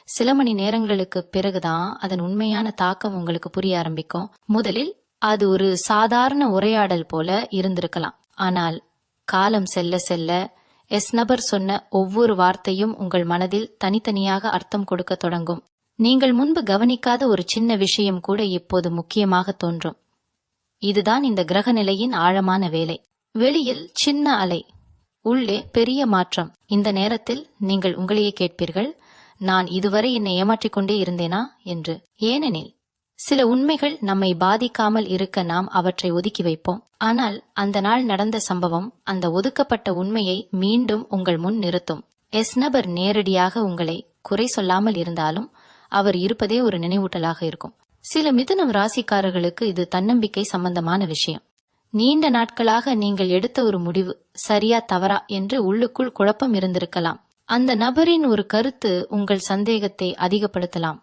சில மணி நேரங்களுக்கு பிறகுதான் அதன் உண்மையான தாக்கம் உங்களுக்கு புரிய ஆரம்பிக்கும். முதலில் அது ஒரு சாதாரண உரையாடல் போல இருந்திருக்கலாம். ஆனால் காலம் செல்ல செல்ல எஸ் நபர் சொன்ன ஒவ்வொரு வார்த்தையும் உங்கள் மனதில் தனித்தனியாக அர்த்தம் கொடுக்க தொடங்கும். நீங்கள் முன்பு கவனிக்காத ஒரு சின்ன விஷயம் கூட இப்போது முக்கியமாக தோன்றும். இதுதான் இந்த கிரக நிலையின் ஆழமான வேலை. வெளியில் சின்ன அலை, உள்ளே பெரிய மாற்றம். இந்த நேரத்தில் நீங்கள் உங்களையே கேட்பீர்கள், நான் இதுவரை என்னை ஏமாற்றிக் கொண்டே இருந்தேனா என்று. ஏனெனில் சில உண்மைகள் நம்மை பாதிக்காமல் இருக்க நாம் அவற்றை ஒதுக்கி வைப்போம். ஆனால் அந்த நாள் நடந்த சம்பவம் அந்த ஒதுக்கப்பட்ட உண்மையை மீண்டும் உங்கள் முன் நிறுத்தும். எஸ் நபர் நேரடியாக உங்களை குறை சொல்லாமல் இருந்தாலும் அவர் இருப்பதே ஒரு நினைவூட்டலாக இருக்கும். சில மிதுனம் ராசிக்காரர்களுக்கு இது தன்னம்பிக்கை சம்பந்தமான விஷயம். நீண்ட நாட்களாக நீங்கள் எடுத்த ஒரு முடிவு சரியா தவறா என்று உள்ளுக்குள் குழப்பம் இருந்திருக்கலாம். அந்த நபரின் ஒரு கருத்து உங்கள் சந்தேகத்தை அதிகப்படுத்தலாம்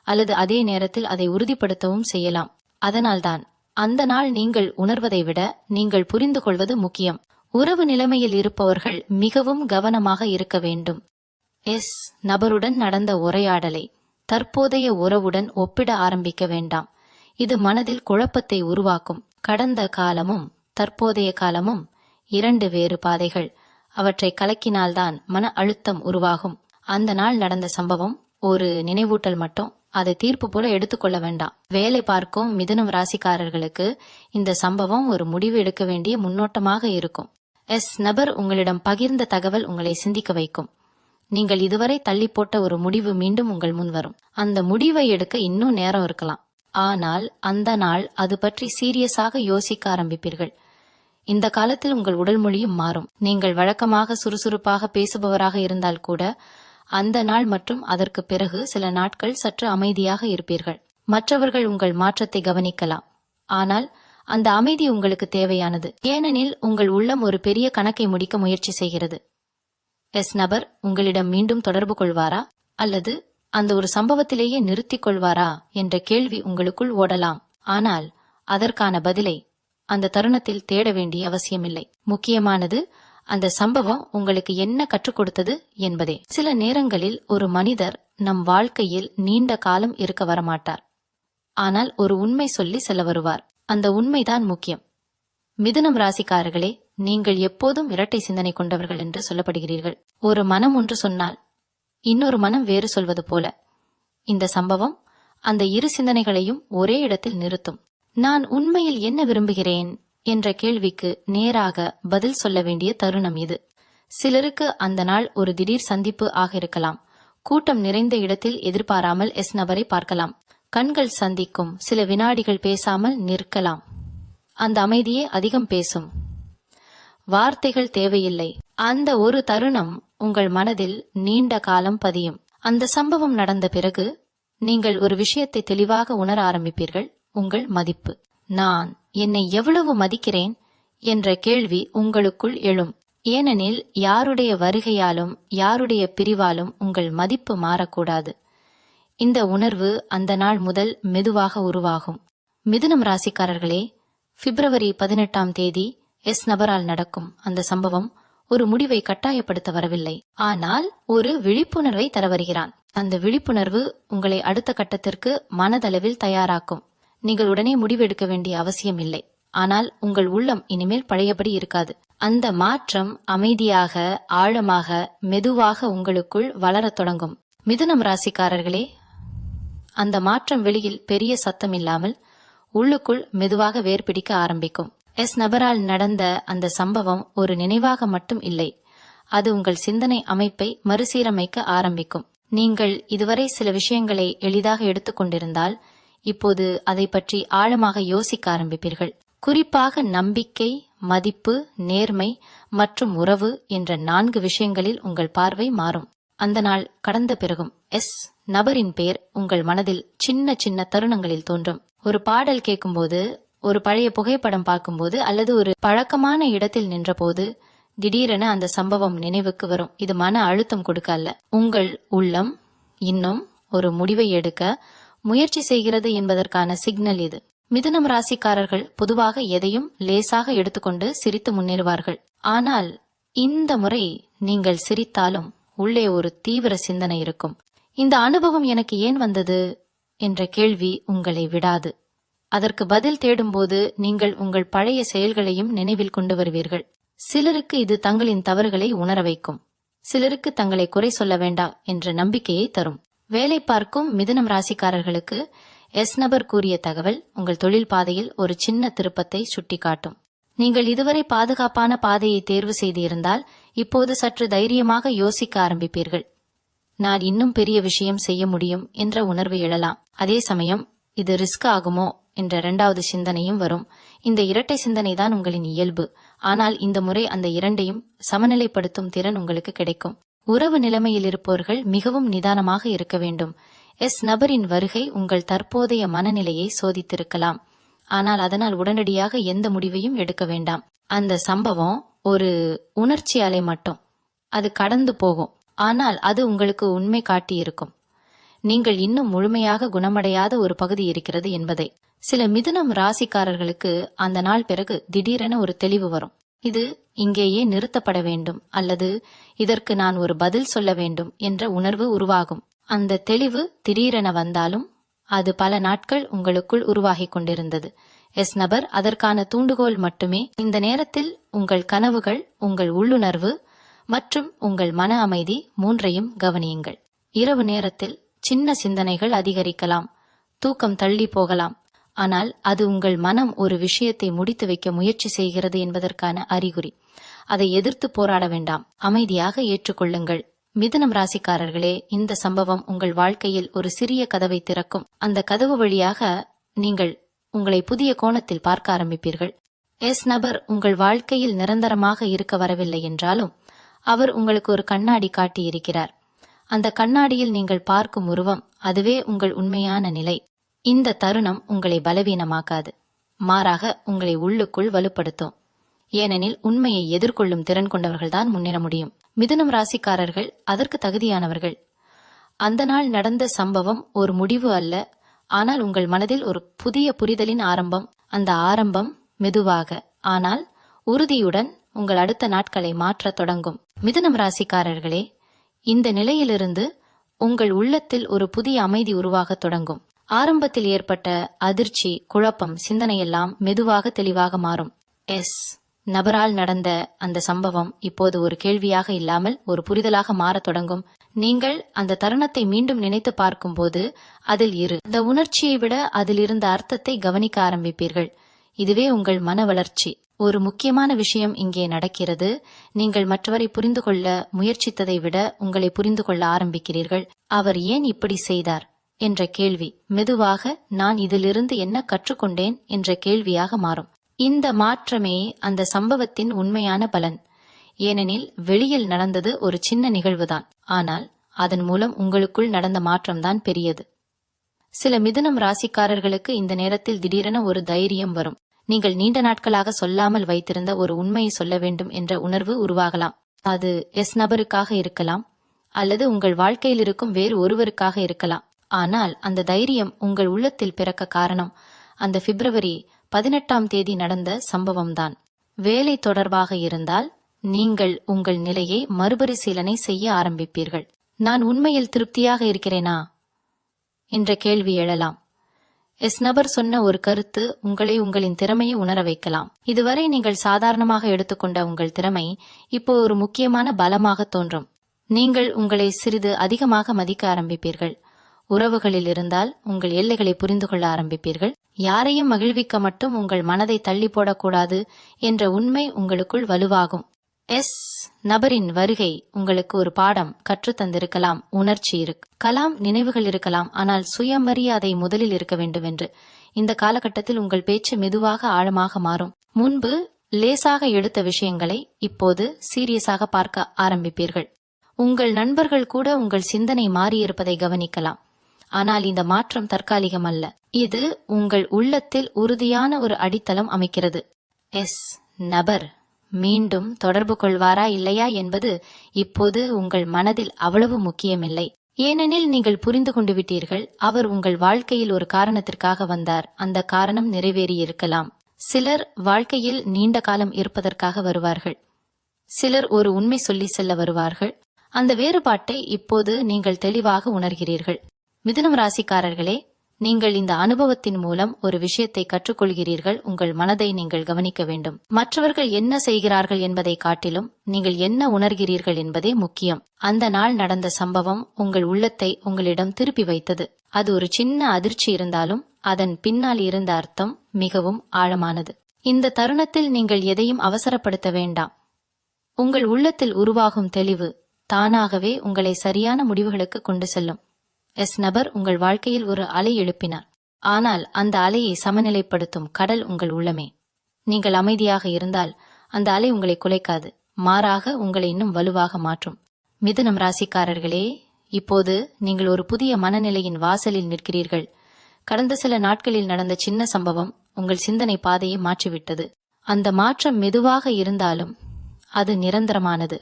அல்லது அதே நேரத்தில் அதை உறுதிப்படுத்தவும் செய்யலாம். அதனால்தான் அந்த நாள் நீங்கள் உணர்வதை விட நீங்கள் புரிந்து கொள்வது முக்கியம். உறவு நிலைமையில் இருப்பவர்கள் மிகவும் கவனமாக இருக்க வேண்டும். நபருடன் நடந்த உரையாடலை தற்போதைய உறவுடன் ஒப்பிட ஆரம்பிக்க வேண்டாம். இது மனதில் குழப்பத்தை உருவாக்கும். கடந்த காலமும் தற்போதைய காலமும் 2 வேறு பாதைகள். அவற்றை கலக்கினால்தான் மன அழுத்தம் உருவாகும். அந்த நாள் நடந்த சம்பவம் ஒரு நினைவூட்டல் மட்டும். அதை தீர்ப்பு போல எடுத்துக்கொள்ள வேண்டாம். வேலை பார்க்கும் மிதுனம் ராசிக்காரர்களுக்கு இந்த சம்பவம் ஒரு முடிவு எடுக்க வேண்டிய முன்னோட்டமாக இருக்கும். நபர் உங்களிடம் பகிர்ந்த தகவல் உங்களை சிந்திக்க வைக்கும். நீங்கள் இதுவரை தள்ளி போட்ட ஒரு முடிவு மீண்டும் உங்கள் முன் வரும். அந்த முடிவை எடுக்க இன்னும் நேரம் இருக்கலாம். ஆனால் அந்த நாள் அது பற்றி சீரியஸாக யோசிக்க ஆரம்பிப்பீர்கள். இந்த காலத்தில் உங்கள் உடல் மொழியும் மாறும். நீங்கள் வழக்கமாக சுறுசுறுப்பாக பேசுபவராக இருந்தால் கூட அந்த நாள் மற்றும் அதற்கு பிறகு சில நாட்கள் சற்று அமைதியாக இருப்பீர்கள். மற்றவர்கள் உங்கள் மாற்றத்தை கவனிக்கலாம். ஆனால் அந்த அமைதி உங்களுக்கு தேவையானது. ஏனெனில் உங்கள் உள்ளம் ஒரு பெரிய கணக்கை முடிக்க முயற்சி செய்கிறது. நபர் உங்களிடம் மீண்டும் தொடர்பு கொள்வாரா அல்லது அந்த ஒரு சம்பவத்திலேயே நிறுத்திக் கொள்வாரா என்ற கேள்வி உங்களுக்குள் ஓடலாம். ஆனால் அதற்கான பதிலை அந்த தருணத்தில் தேட வேண்டிய அவசியமில்லை. முக்கியமானது அந்த சம்பவம் உங்களுக்கு என்ன கற்றுக் கொடுத்தது என்பதே. சில நேரங்களில் ஒரு மனிதர் நம் வாழ்க்கையில் நீண்ட காலம் இருக்க வரமாட்டார். ஆனால் ஒரு உண்மை சொல்லி செல்ல வருவார். அந்த உண்மைதான் முக்கியம். மிதுனம் ராசிக்காரர்களே, நீங்கள் எப்போதும் இரட்டை சிந்தனை கொண்டவர்கள் என்று சொல்லப்படுகிறீர்கள். ஒரு மனம் ஒன்று சொன்னால் இன்னொரு மனம் வேறு சொல்வது போல இந்த சம்பவம் அந்த இரு சிந்தனைகளையும் ஒரே இடத்தில் நிறுத்தும். நான் உண்மையில் என்ன விரும்புகிறேன் என்ற கேள்விக்கு நேராக பதில் சொல்ல வேண்டிய தருணம் இது. சிலருக்கு அந்த நாள் ஒரு திடீர் சந்திப்பு ஆக இருக்கலாம். கூட்டம் நிறைந்த இடத்தில் எதிர்பாராமல் நபரை பார்க்கலாம். கண்கள் சந்திக்கும். சில வினாடிகள் பேசாமல் நிற்கலாம். அந்த அமைதியே அதிகம் பேசும். வார்த்தைகள் தேவையில்லை. அந்த ஒரு தருணம் உங்கள் மனதில் நீண்ட காலம் பதியும். அந்த சம்பவம் நடந்த பிறகு நீங்கள் ஒரு விஷயத்தை தெளிவாக உணர ஆரம்பிப்பீர்கள். உங்கள் மதிப்பு. நான் என்னை எவ்வளவு மதிக்கிறேன் என்ற கேள்வி உங்களுக்குள் எழும். ஏனெனில் யாருடைய வருகையாலும் யாருடைய பிரிவாலும் உங்கள் மதிப்பு மாறக்கூடாது. இந்த உணர்வு அந்த நாள் முதல் மெதுவாக உருவாகும். மிதுனம் ராசிக்காரர்களே, பிப்ரவரி 18ஆம் தேதி நபரால் நடக்கும் அந்த சம்பவம் ஒரு முடிவை கட்டாயப்படுத்த வரவில்லை. ஆனால் ஒரு விழிப்புணர்வை தர வருகிறான். அந்த விழிப்புணர்வு உங்களை அடுத்த கட்டத்திற்கு மனதளவில் தயாராக்கும். நீங்கள் உடனே முடிவெடுக்க வேண்டிய அவசியம் இல்லை. ஆனால் உங்கள் உள்ளம் இனிமேல் பழையபடி இருக்காது. அந்த மாற்றம் அமைதியாக, ஆழமாக, மெதுவாக உங்களுக்குள் வளரத் தொடங்கும். மிதுனம் ராசிக்காரர்களே, அந்த மாற்றம் வெளியில் பெரிய சத்தம் இல்லாமல் உள்ளுக்குள் மெதுவாக வேர் பிடிக்க ஆரம்பிக்கும். நபரால் நடந்த அந்த சம்பவம் ஒரு நினைவாக மட்டும் இல்லை. அது உங்கள் சிந்தனை அமைப்பை மறுசீரமைக்க ஆரம்பிக்கும். நீங்கள் இதுவரை சில விஷயங்களை எளிதாக எடுத்துக்கொண்டிருந்தால் இப்போது அதை பற்றி ஆழமாக யோசிக்க ஆரம்பிப்பீர்கள். குறிப்பாக நம்பிக்கை, மதிப்பு, நேர்மை மற்றும் உறவு என்ற 4 விஷயங்களில் உங்கள் பார்வை மாறும். அந்த நாள் கடந்த பிறகும் நபரின் பெயர் உங்கள் மனதில் சின்ன சின்ன தருணங்களில் தோன்றும். ஒரு பாடல் கேட்கும்போது, ஒரு பழைய புகைப்படம் பார்க்கும்போது அல்லது ஒரு பழக்கமான இடத்தில் நின்றபோது திடீரென அந்த சம்பவம் நினைவுக்கு வரும். இது மன அழுத்தம் கொடுக்க அல்ல. உங்கள் உள்ளம் இன்னும் ஒரு முடிவை எடுக்க முயற்சி செய்கிறது என்பதற்கான சிக்னல் இது. மிதுனம் ராசிக்காரர்கள் பொதுவாக எதையும் லேசாக எடுத்துக்கொண்டு சிரித்து முன்னேறுவார்கள். ஆனால் இந்த முறை நீங்கள் சிரித்தாலும் உள்ளே ஒரு தீவிர சிந்தனை இருக்கும். இந்த அனுபவம் எனக்கு ஏன் வந்தது என்ற கேள்வி உங்களை விடாது. அதற்கு பதில் தேடும்போது நீங்கள் உங்கள் பழைய செயல்களையும் நினைவில் கொண்டு வருவீர்கள். சிலருக்கு இது தங்களின் தவறுகளை உணர வைக்கும். சிலருக்கு தங்களை குறை சொல்ல வேண்டாம் என்ற நம்பிக்கையை தரும். வேலை பார்க்கும் மிதுனம் ராசிக்காரர்களுக்கு நபர் கூறிய தகவல் உங்கள் தொழில் பாதையில் ஒரு சின்ன திருப்பத்தை சுட்டிக்காட்டும். நீங்கள் இதுவரை பாதுகாப்பான பாதையை தேர்வு செய்திருந்தால் இப்போது சற்று தைரியமாக யோசிக்க ஆரம்பிப்பீர்கள். நான் இன்னும் பெரிய விஷயம் செய்ய முடியும் என்ற உணர்வு எழலாம். அதே சமயம் இது ரிஸ்க் ஆகுமோ என்ற 2வது சிந்தனையும் வரும். இந்த இரட்டை சிந்தனை தான் உங்களின் இயல்பு. ஆனால் இந்த முறை அந்த இரண்டையும் சமநிலைப்படுத்தும் திறன் உங்களுக்கு கிடைக்கும். உறவு நிலைமையில் இருப்பவர்கள் மிகவும் நிதானமாக இருக்க வேண்டும். நபரின் வருகை உங்கள் தற்போதைய மனநிலையை சோதித்திருக்கலாம். ஆனால் அதனால் உடனடியாக எந்த முடிவையும் எடுக்க வேண்டாம். அந்த சம்பவம் ஒரு உணர்ச்சி அலை மட்டும். அது கடந்து போகும். ஆனால் அது உங்களுக்கு உண்மை காட்டியிருக்கும். நீங்கள் இன்னும் முழுமையாக குணமடையாத ஒரு பகுதி இருக்கிறது என்பதை. சில மிதுனம் ராசிக்காரர்களுக்கு அந்த நாள் பிறகு திடீரென ஒரு தெளிவு வரும். இது இங்கேயே நிறுத்தப்பட வேண்டும் அல்லது இதற்கு நான் ஒரு பதில் சொல்ல வேண்டும் என்ற உணர்வு உருவாகும். அந்த தெளிவு திடீரென வந்தாலும் அது பல நாட்கள் உங்களுக்குள் உருவாகிக் கொண்டிருந்தது. எஸ் நபர், அதற்கான தூண்டுகோல் மட்டுமே. இந்த நேரத்தில் உங்கள் கனவுகள், உங்கள் உள்ளுணர்வு மற்றும் உங்கள் மன அமைதி மூன்றையும் கவனியுங்கள். இரவு நேரத்தில் சின்ன சிந்தனைகள் அதிகரிக்கலாம், தூக்கம் தள்ளி போகலாம். ஆனால் அது உங்கள் மனம் ஒரு விஷயத்தை முடித்து வைக்க முயற்சி செய்கிறது என்பதற்கான அறிகுறி. அதை எதிர்த்து போராட வேண்டாம், அமைதியாக ஏற்றுக்கொள்ளுங்கள். மிதுனம் ராசிக்காரர்களே, இந்த சம்பவம் உங்கள் வாழ்க்கையில் ஒரு சிறிய கதவை திறக்கும். அந்த கதவு வழியாக நீங்கள் உங்களை புதிய கோணத்தில் பார்க்க ஆரம்பிப்பீர்கள். எஸ் நபர் உங்கள் வாழ்க்கையில் நிரந்தரமாக இருக்க வரவில்லை என்றாலும் அவர் உங்களுக்கு ஒரு கண்ணாடி காட்டி இருக்கிறார். அந்த கண்ணாடியில் நீங்கள் பார்க்கும் உருவம், அதுவே உங்கள் உண்மையான நிலை. இந்த தருணம் உங்களை பலவீனமாக்காது, மாறாக உங்களை உள்ளுக்குள் வலுப்படுத்தும். ஏனெனில் உண்மையை எதிர்கொள்ளும் திறன் கொண்டவர்கள்தான் முன்னேற முடியும். மிதுனம் ராசிக்காரர்கள் அதற்கு தகுதியானவர்கள். அந்த நாள் நடந்த சம்பவம் ஒரு முடிவு அல்ல, ஆனால் உங்கள் மனதில் ஒரு புதிய புரிதலின் ஆரம்பம். அந்த ஆரம்பம் மெதுவாக ஆனால் உறுதியுடன் உங்கள் அடுத்த நாட்களை மாற்றத் தொடங்கும். மிதுனம் ராசிக்காரர்களே, இந்த நிலையிலிருந்து உங்கள் உள்ளத்தில் ஒரு புதிய அமைதி உருவாகத் தொடங்கும். ஆரம்பத்தில் ஏற்பட்ட அதிர்ச்சி, குழப்பம், சிந்தனையெல்லாம் மெதுவாக தெளிவாக மாறும். எஸ் நபரால் நடந்த அந்த சம்பவம் இப்போது ஒரு கேள்வியாக இல்லாமல் ஒரு புரிதலாக மாறத் தொடங்கும். நீங்கள் அந்த தருணத்தை மீண்டும் நினைத்து பார்க்கும்போது அதில் அந்த உணர்ச்சியை விட அதில் இருந்த அர்த்தத்தை கவனிக்க ஆரம்பிப்பீர்கள். இதுவே உங்கள் மன வளர்ச்சி. ஒரு முக்கியமான விஷயம் இங்கே நடக்கிறது. நீங்கள் மற்றவரை புரிந்து கொள்ள முயற்சித்ததை விட உங்களை புரிந்து கொள்ள ஆரம்பிக்கிறீர்கள். அவர் ஏன் இப்படி செய்தார் என்ற கேள்வி மெதுவாக நான் இதிலிருந்து என்ன கற்றுக்கொண்டேன் என்ற கேள்வியாக மாறும். இந்த மாற்றமே அந்த சம்பவத்தின் உண்மையான பலன். ஏனெனில் வெளியில் நடந்தது ஒரு சின்ன நிகழ்வுதான், ஆனால் அதன் மூலம் உங்களுக்குள் நடந்த மாற்றம்தான் பெரியது. சில மிதுனம் ராசிக்காரர்களுக்கு இந்த நேரத்தில் திடீரென ஒரு தைரியம் வரும். நீங்கள் நீண்ட நாட்களாக சொல்லாமல் வைத்திருந்த ஒரு உண்மையை சொல்ல வேண்டும் என்ற உணர்வு உருவாகலாம். அது எஸ் நபருக்காக இருக்கலாம் அல்லது உங்கள் வாழ்க்கையில் இருக்கும் வேறு ஒருவருக்காக இருக்கலாம். ஆனால் அந்த தைரியம் உங்கள் உள்ளத்தில் பிறக்க காரணம் அந்த பிப்ரவரி 18ஆம் தேதி நடந்த சம்பவம்தான். வேலை தொடர்பாக இருந்தால் நீங்கள் உங்கள் நிலையை மறுபரிசீலனை செய்ய ஆரம்பிப்பீர்கள். நான் உண்மையில் திருப்தியாக இருக்கிறேனா என்ற கேள்வி எழலாம். எஸ் நபர் சொன்ன ஒரு கருத்து உங்களை உங்களின் திறமையை உணர வைக்கலாம். இதுவரை நீங்கள் சாதாரணமாக எடுத்துக்கொண்ட உங்கள் திறமை இப்போ ஒரு முக்கியமான பலமாக தோன்றும். நீங்கள் உங்களை சிறிது அதிகமாக மதிக்க ஆரம்பிப்பீர்கள். உறவுகளில் இருந்தால் உங்கள் எல்லைகளை புரிந்து கொள்ள ஆரம்பிப்பீர்கள். யாரையும் மகிழ்விக்க மட்டும் உங்கள் மனதை தள்ளி போடக்கூடாது என்ற உண்மை உங்களுக்குள் வலுவாகும். எஸ் நபரின் வருகை உங்களுக்கு ஒரு பாடம் கற்றுத்தந்திருக்கலாம், உணர்ச்சி இருக்கலாம், நினைவுகள் இருக்கலாம், ஆனால் சுயமரியாதை முதலில் இருக்க வேண்டும் என்று. இந்த காலகட்டத்தில் உங்கள் பேச்சு மெதுவாக ஆழமாக மாறும். முன்பு லேசாக எடுத்த விஷயங்களை இப்போது சீரியஸாக பார்க்க ஆரம்பிப்பீர்கள். உங்கள் நண்பர்கள் கூட உங்கள் சிந்தனை மாறியிருப்பதை கவனிக்கலாம். ஆனால் இந்த மாற்றம் தற்காலிகம் அல்ல, இது உங்கள் உள்ளத்தில் உறுதியான ஒரு அடித்தளம் அமைக்கிறது. எஸ் நபர் மீண்டும் தொடர்பு கொள்வாரா இல்லையா என்பது இப்போது உங்கள் மனதில் அவ்வளவு முக்கியமில்லை. ஏனெனில் நீங்கள் புரிந்து கொண்டு விட்டீர்கள், அவர் உங்கள் வாழ்க்கையில் ஒரு காரணத்திற்காக வந்தார். அந்த காரணம் நிறைவேறியிருக்கலாம். சிலர் வாழ்க்கையில் நீண்ட காலம் இருப்பதற்காக வருவார்கள், சிலர் ஒரு உண்மை சொல்லி செல்ல வருவார்கள். அந்த வேறுபாட்டை இப்போது நீங்கள் தெளிவாக உணர்கிறீர்கள். மிதுனம் ராசிக்காரர்களே, நீங்கள் இந்த அனுபவத்தின் மூலம் ஒரு விஷயத்தை கற்றுக்கொள்கிறீர்கள். உங்கள் மனதை நீங்கள் கவனிக்க வேண்டும். மற்றவர்கள் என்ன செய்கிறார்கள் என்பதை காட்டிலும் நீங்கள் என்ன உணர்கிறீர்கள் என்பதே முக்கியம். அந்த நாள் நடந்த சம்பவம் உங்கள் உள்ளத்தை உங்களிடம் திருப்பி வைத்தது. அது ஒரு சின்ன அதிர்ச்சி இருந்தாலும் அதன் பின்னால் இருந்த அர்த்தம் மிகவும் ஆழமானது. இந்த தருணத்தில் நீங்கள் எதையும் அவசரப்படுத்த வேண்டாம். உங்கள் உள்ளத்தில் உருவாகும் தெளிவு தானாகவே உங்களை சரியான முடிவுகளுக்கு கொண்டு செல்லும். எஸ் நபர் உங்கள் வாழ்க்கையில் ஒரு அலை எழுப்பினார், ஆனால் அந்த அலையை சமநிலைப்படுத்தும் கடல் உங்கள் உள்ளமே. நீங்கள் அமைதியாக இருந்தால் அந்த அலை உங்களை குலைக்காது, மாறாக உங்களை இன்னும் வலுவாக மாற்றும். மிதுனம் ராசிக்காரர்களே, இப்போது நீங்கள் ஒரு புதிய மனநிலையின் வாசலில் நிற்கிறீர்கள். கடந்த சில நாட்களில் நடந்த சின்ன சம்பவம் உங்கள் சிந்தனை பாதையை மாற்றிவிட்டது. அந்த மாற்றம் மெதுவாக இருந்தாலும் அது நிரந்தரமானது.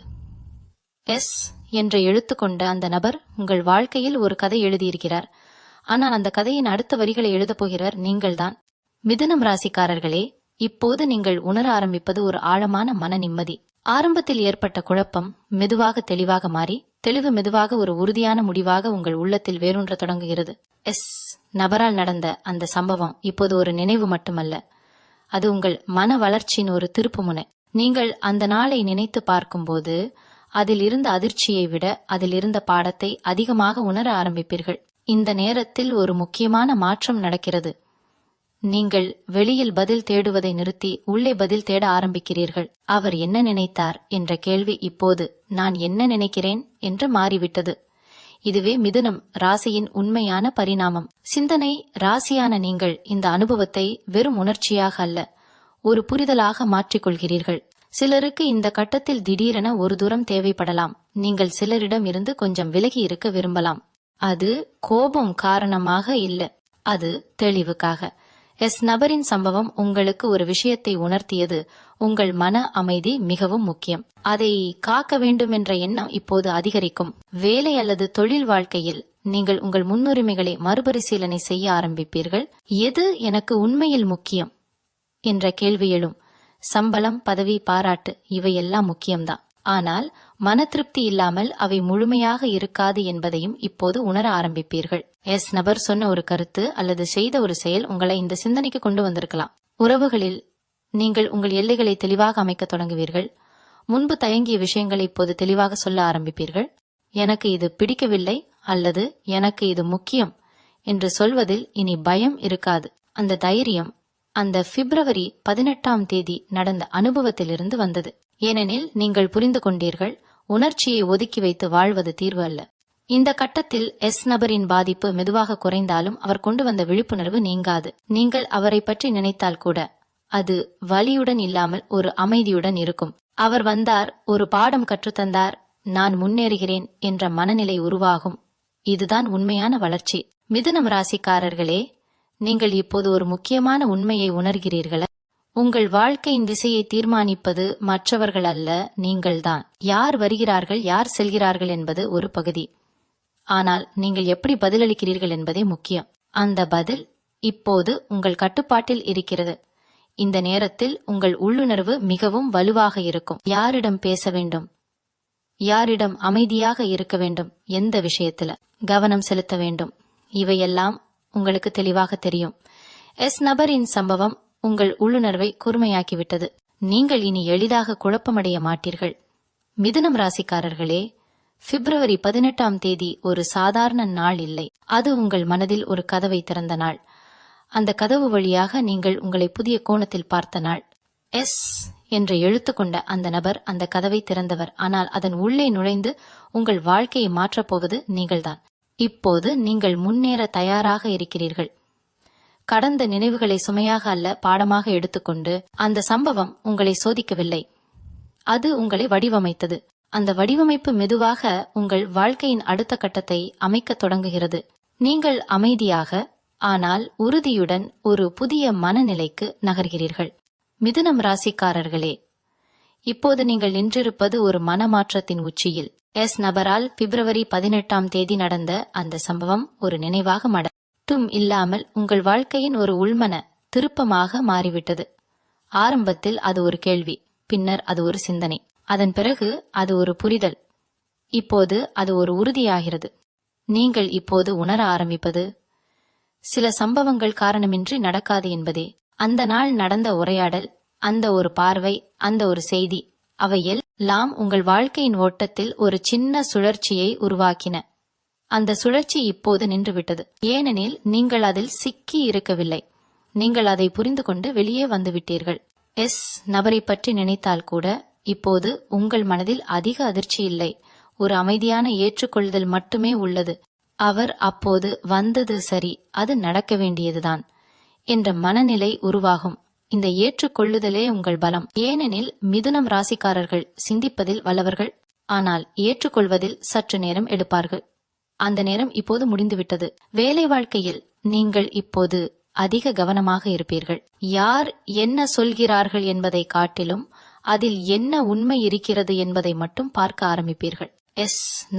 எஸ் என்ற எழுத்து கொண்ட அந்த நபர் உங்கள் வாழ்க்கையில் ஒரு கதை எழுதியிருக்கிறார். ஆனால் அந்த கதையின் அடுத்த வரிகளை எழுதப் போகிறவர் நீங்கள்தான். மிதுனம் ராசிக்காரர்களே, இப்போது நீங்கள் உணர ஆரம்பிப்பது ஒரு ஆழமான மன நிம்மதி. ஆரம்பத்தில் ஏற்பட்ட குழப்பம் மெதுவாக தெளிவாக மாறி, தெளிவு மெதுவாக ஒரு உறுதியான முடிவாக உங்கள் உள்ளத்தில் வேரூன்ற தொடங்குகிறது. நபரால் நடந்த அந்த சம்பவம் இப்போது ஒரு நினைவு மட்டுமல்ல, அது உங்கள் மன வளர்ச்சியின் ஒரு திருப்புமுனை. நீங்கள் அந்த நாளை நினைத்து பார்க்கும்போது அதில் இருந்த அதிர்ச்சியை விட அதில் இருந்த பாடத்தை அதிகமாக உணர ஆரம்பிப்பீர்கள். இந்த நேரத்தில் ஒரு முக்கியமான மாற்றம் நடக்கிறது. நீங்கள் வெளியில் பதில் தேடுவதை நிறுத்தி உள்ளே பதில் தேட ஆரம்பிக்கிறீர்கள். அவர் என்ன நினைத்தார் என்ற கேள்வி இப்போது நான் என்ன நினைக்கிறேன் என்று மாறிவிட்டது. இதுவே மிதுனம் ராசியின் உண்மையான பரிணாமம். சிந்தனை ராசியான நீங்கள் இந்த அனுபவத்தை வெறும் உணர்ச்சியாக அல்ல, ஒரு புரிதலாக மாற்றிக்கொள்கிறீர்கள். சிலருக்கு இந்த கட்டத்தில் திடீரென ஒரு தூரம் தேவைப்படலாம். நீங்கள் சிலரிடம் இருந்து கொஞ்சம் விலகி இருக்க விரும்பலாம். அது கோபம் காரணமாக இல்ல, அது தெளிவுக்காக. நபரின் சம்பவம் உங்களுக்கு ஒரு விஷயத்தை உணர்த்தியது. உங்கள் மன அமைதி மிகவும் முக்கியம். அதை காக்க வேண்டும் என்ற எண்ணம் இப்போது அதிகரிக்கும். வேலை அல்லது தொழில் வாழ்க்கையில் நீங்கள் உங்கள் முன்னுரிமைகளை மறுபரிசீலனை செய்ய ஆரம்பிப்பீர்கள். எது எனக்கு உண்மையில் முக்கியம் என்ற கேள்வி எழும். சம்பளம், பதவி, பாராட்டு இவையெல்லாம் முக்கியம்தான். ஆனால் மன திருப்தி இல்லாமல் அவை முழுமையாக இருக்காது என்பதையும் இப்போது உணர ஆரம்பிப்பீர்கள். நபர் சொன்ன ஒரு கருத்து அல்லது செய்த ஒரு செயல் உங்களை இந்த சிந்தனைக்கு கொண்டு வந்திருக்கலாம். உறவுகளில் நீங்கள் உங்கள் எல்லைகளை தெளிவாக அமைக்க தொடங்குவீர்கள். முன்பு தயங்கிய விஷயங்களை இப்போது தெளிவாக சொல்ல ஆரம்பிப்பீர்கள். எனக்கு இது பிடிக்கவில்லை அல்லது எனக்கு இது முக்கியம் என்று சொல்வதில் இனி பயம் இருக்காது. அந்த தைரியம் அந்த பிப்ரவரி 18 நடந்த அனுபவத்திலிருந்து வந்தது. ஏனெனில் நீங்கள் புரிந்து கொண்டீர்கள், உணர்ச்சியை ஒதுக்கி வைத்து வாழ்வது தீர்வு அல்ல. இந்த கட்டத்தில் நபரின் பாதிப்பு மெதுவாக குறைந்தாலும் அவர் கொண்டு வந்த விழிப்புணர்வு நீங்காது. நீங்கள் அவரை பற்றி நினைத்தால் கூட அது வலியுடன் இல்லாமல் ஒரு அமைதியுடன் இருக்கும். அவர் வந்தார், ஒரு பாடம் கற்றுத்தந்தார், நான் முன்னேறுகிறேன் என்ற மனநிலை உருவாகும். இதுதான் உண்மையான வளர்ச்சி. மிதுனம் ராசிக்காரர்களே, நீங்கள் இப்போது ஒரு முக்கியமான உண்மையை உணர்கிறீர்களா? உங்கள் வாழ்க்கையின் திசையை தீர்மானிப்பது மற்றவர்கள் அல்ல, நீங்கள்தான். யார் வருகிறார்கள், யார் செல்கிறார்கள் என்பது ஒரு பகுதி. ஆனால் நீங்கள் எப்படி பதிலளிக்கிறீர்கள் என்பதே முக்கியம். அந்த பதில் இப்போது உங்கள் கட்டுப்பாட்டில் இருக்கிறது. இந்த நேரத்தில் உங்கள் உள்ளுணர்வு மிகவும் வலுவாக இருக்கும். யாரிடம் பேச வேண்டும், யாரிடம் அமைதியாக இருக்க வேண்டும், எந்த விஷயத்துல கவனம் செலுத்த வேண்டும், இவையெல்லாம் உங்களுக்கு தெளிவாக தெரியும். நபரின் சம்பவம் உங்கள் உள்ளுணர்வை கூர்மையாக்கிவிட்டது. நீங்கள் இனி எளிதாக குழப்பமடைய மாட்டீர்கள். மிதுனம் ராசிக்காரர்களே, பிப்ரவரி 18 ஒரு சாதாரண நாள் இல்லை. அது உங்கள் மனதில் ஒரு கதவை திறந்த நாள். அந்த கதவு வழியாக நீங்கள் உங்களை புதிய கோணத்தில் பார்த்த நாள். என்ற எழுத்து கொண்ட அந்த நபர் அந்த கதவை திறந்தவர். ஆனால் அதன் உள்ளே நுழைந்து உங்கள் வாழ்க்கையை மாற்றப்போவது நீங்கள்தான். இப்போது நீங்கள் முன்னேற தயாராக இருக்கிறீர்கள். கடந்த நினைவுகளை சுமையாக அல்ல, பாடமாக எடுத்துக்கொண்டு. அந்த சம்பவம் உங்களை சோதிக்கவில்லை, அது உங்களை வடிவமைத்தது. அந்த வடிவமைப்பு மெதுவாக உங்கள் வாழ்க்கையின் அடுத்த கட்டத்தை அமைக்க தொடங்குகிறது. நீங்கள் அமைதியாக ஆனால் உறுதியுடன் ஒரு புதிய மனநிலைக்கு நகர்கிறீர்கள். மிதுனம் ராசிக்காரர்களே, இப்போது நீங்கள் நின்றிருப்பது ஒரு மனமாற்றத்தின் உச்சியில். நபரால் பிப்ரவரி 18 நடந்த அந்த சம்பவம் ஒரு நினைவாக மட்டும் இல்லாமல் உங்கள் வாழ்க்கையின் ஒரு உள்மன திருப்பமாக மாறிவிட்டது. ஆரம்பத்தில் அது ஒரு கேள்வி, பின்னர் அது ஒரு சிந்தனை, அதன் பிறகு அது ஒரு புரிதல். இப்போது அது ஒரு உறுதியாகிறது. நீங்கள் இப்போது உணர ஆரம்பிப்பது சில சம்பவங்கள் காரணமின்றி நடக்காது என்பதே. அந்த நாள் நடந்த உரையாடல், அந்த ஒரு பார்வை, அந்த ஒரு செய்தி, அவையெல்லாம் உங்கள் வாழ்க்கையின் ஓட்டத்தில் ஒரு சின்ன சுழற்சியை உருவாக்கின. அந்த சுழற்சி இப்போது நின்றுவிட்டது. ஏனெனில் நீங்கள் அதில் சிக்கி இருக்கவில்லை. நீங்கள் அதை புரிந்து கொண்டு வெளியே வந்துவிட்டீர்கள். நபரை பற்றி நினைத்தால் கூட இப்போது உங்கள் மனதில் அதிக அதிர்ச்சி இல்லை, ஒரு அமைதியான ஏற்றுக்கொள்ளுதல் மட்டுமே உள்ளது. அவர் அப்போது வந்தது சரி, அது நடக்க வேண்டியதுதான் என்ற மனநிலை உருவாகும். இந்த ஏற்றுக்கொள்ளுதலே உங்கள் பலம். ஏனெனில் மிதுனம் ராசிக்காரர்கள் சிந்திப்பதில் வல்லவர்கள், ஆனால் ஏற்றுக்கொள்வதில் சற்று நேரம் எடுப்பார்கள். அந்த நேரம் இப்போது முடிந்துவிட்டது. வேலை வாழ்க்கையில் நீங்கள் இப்போது அதிக கவனமாக இருப்பீர்கள். யார் என்ன சொல்கிறார்கள் என்பதை காட்டிலும் அதில் என்ன உண்மை இருக்கிறது என்பதை மட்டும் பார்க்க ஆரம்பிப்பீர்கள்.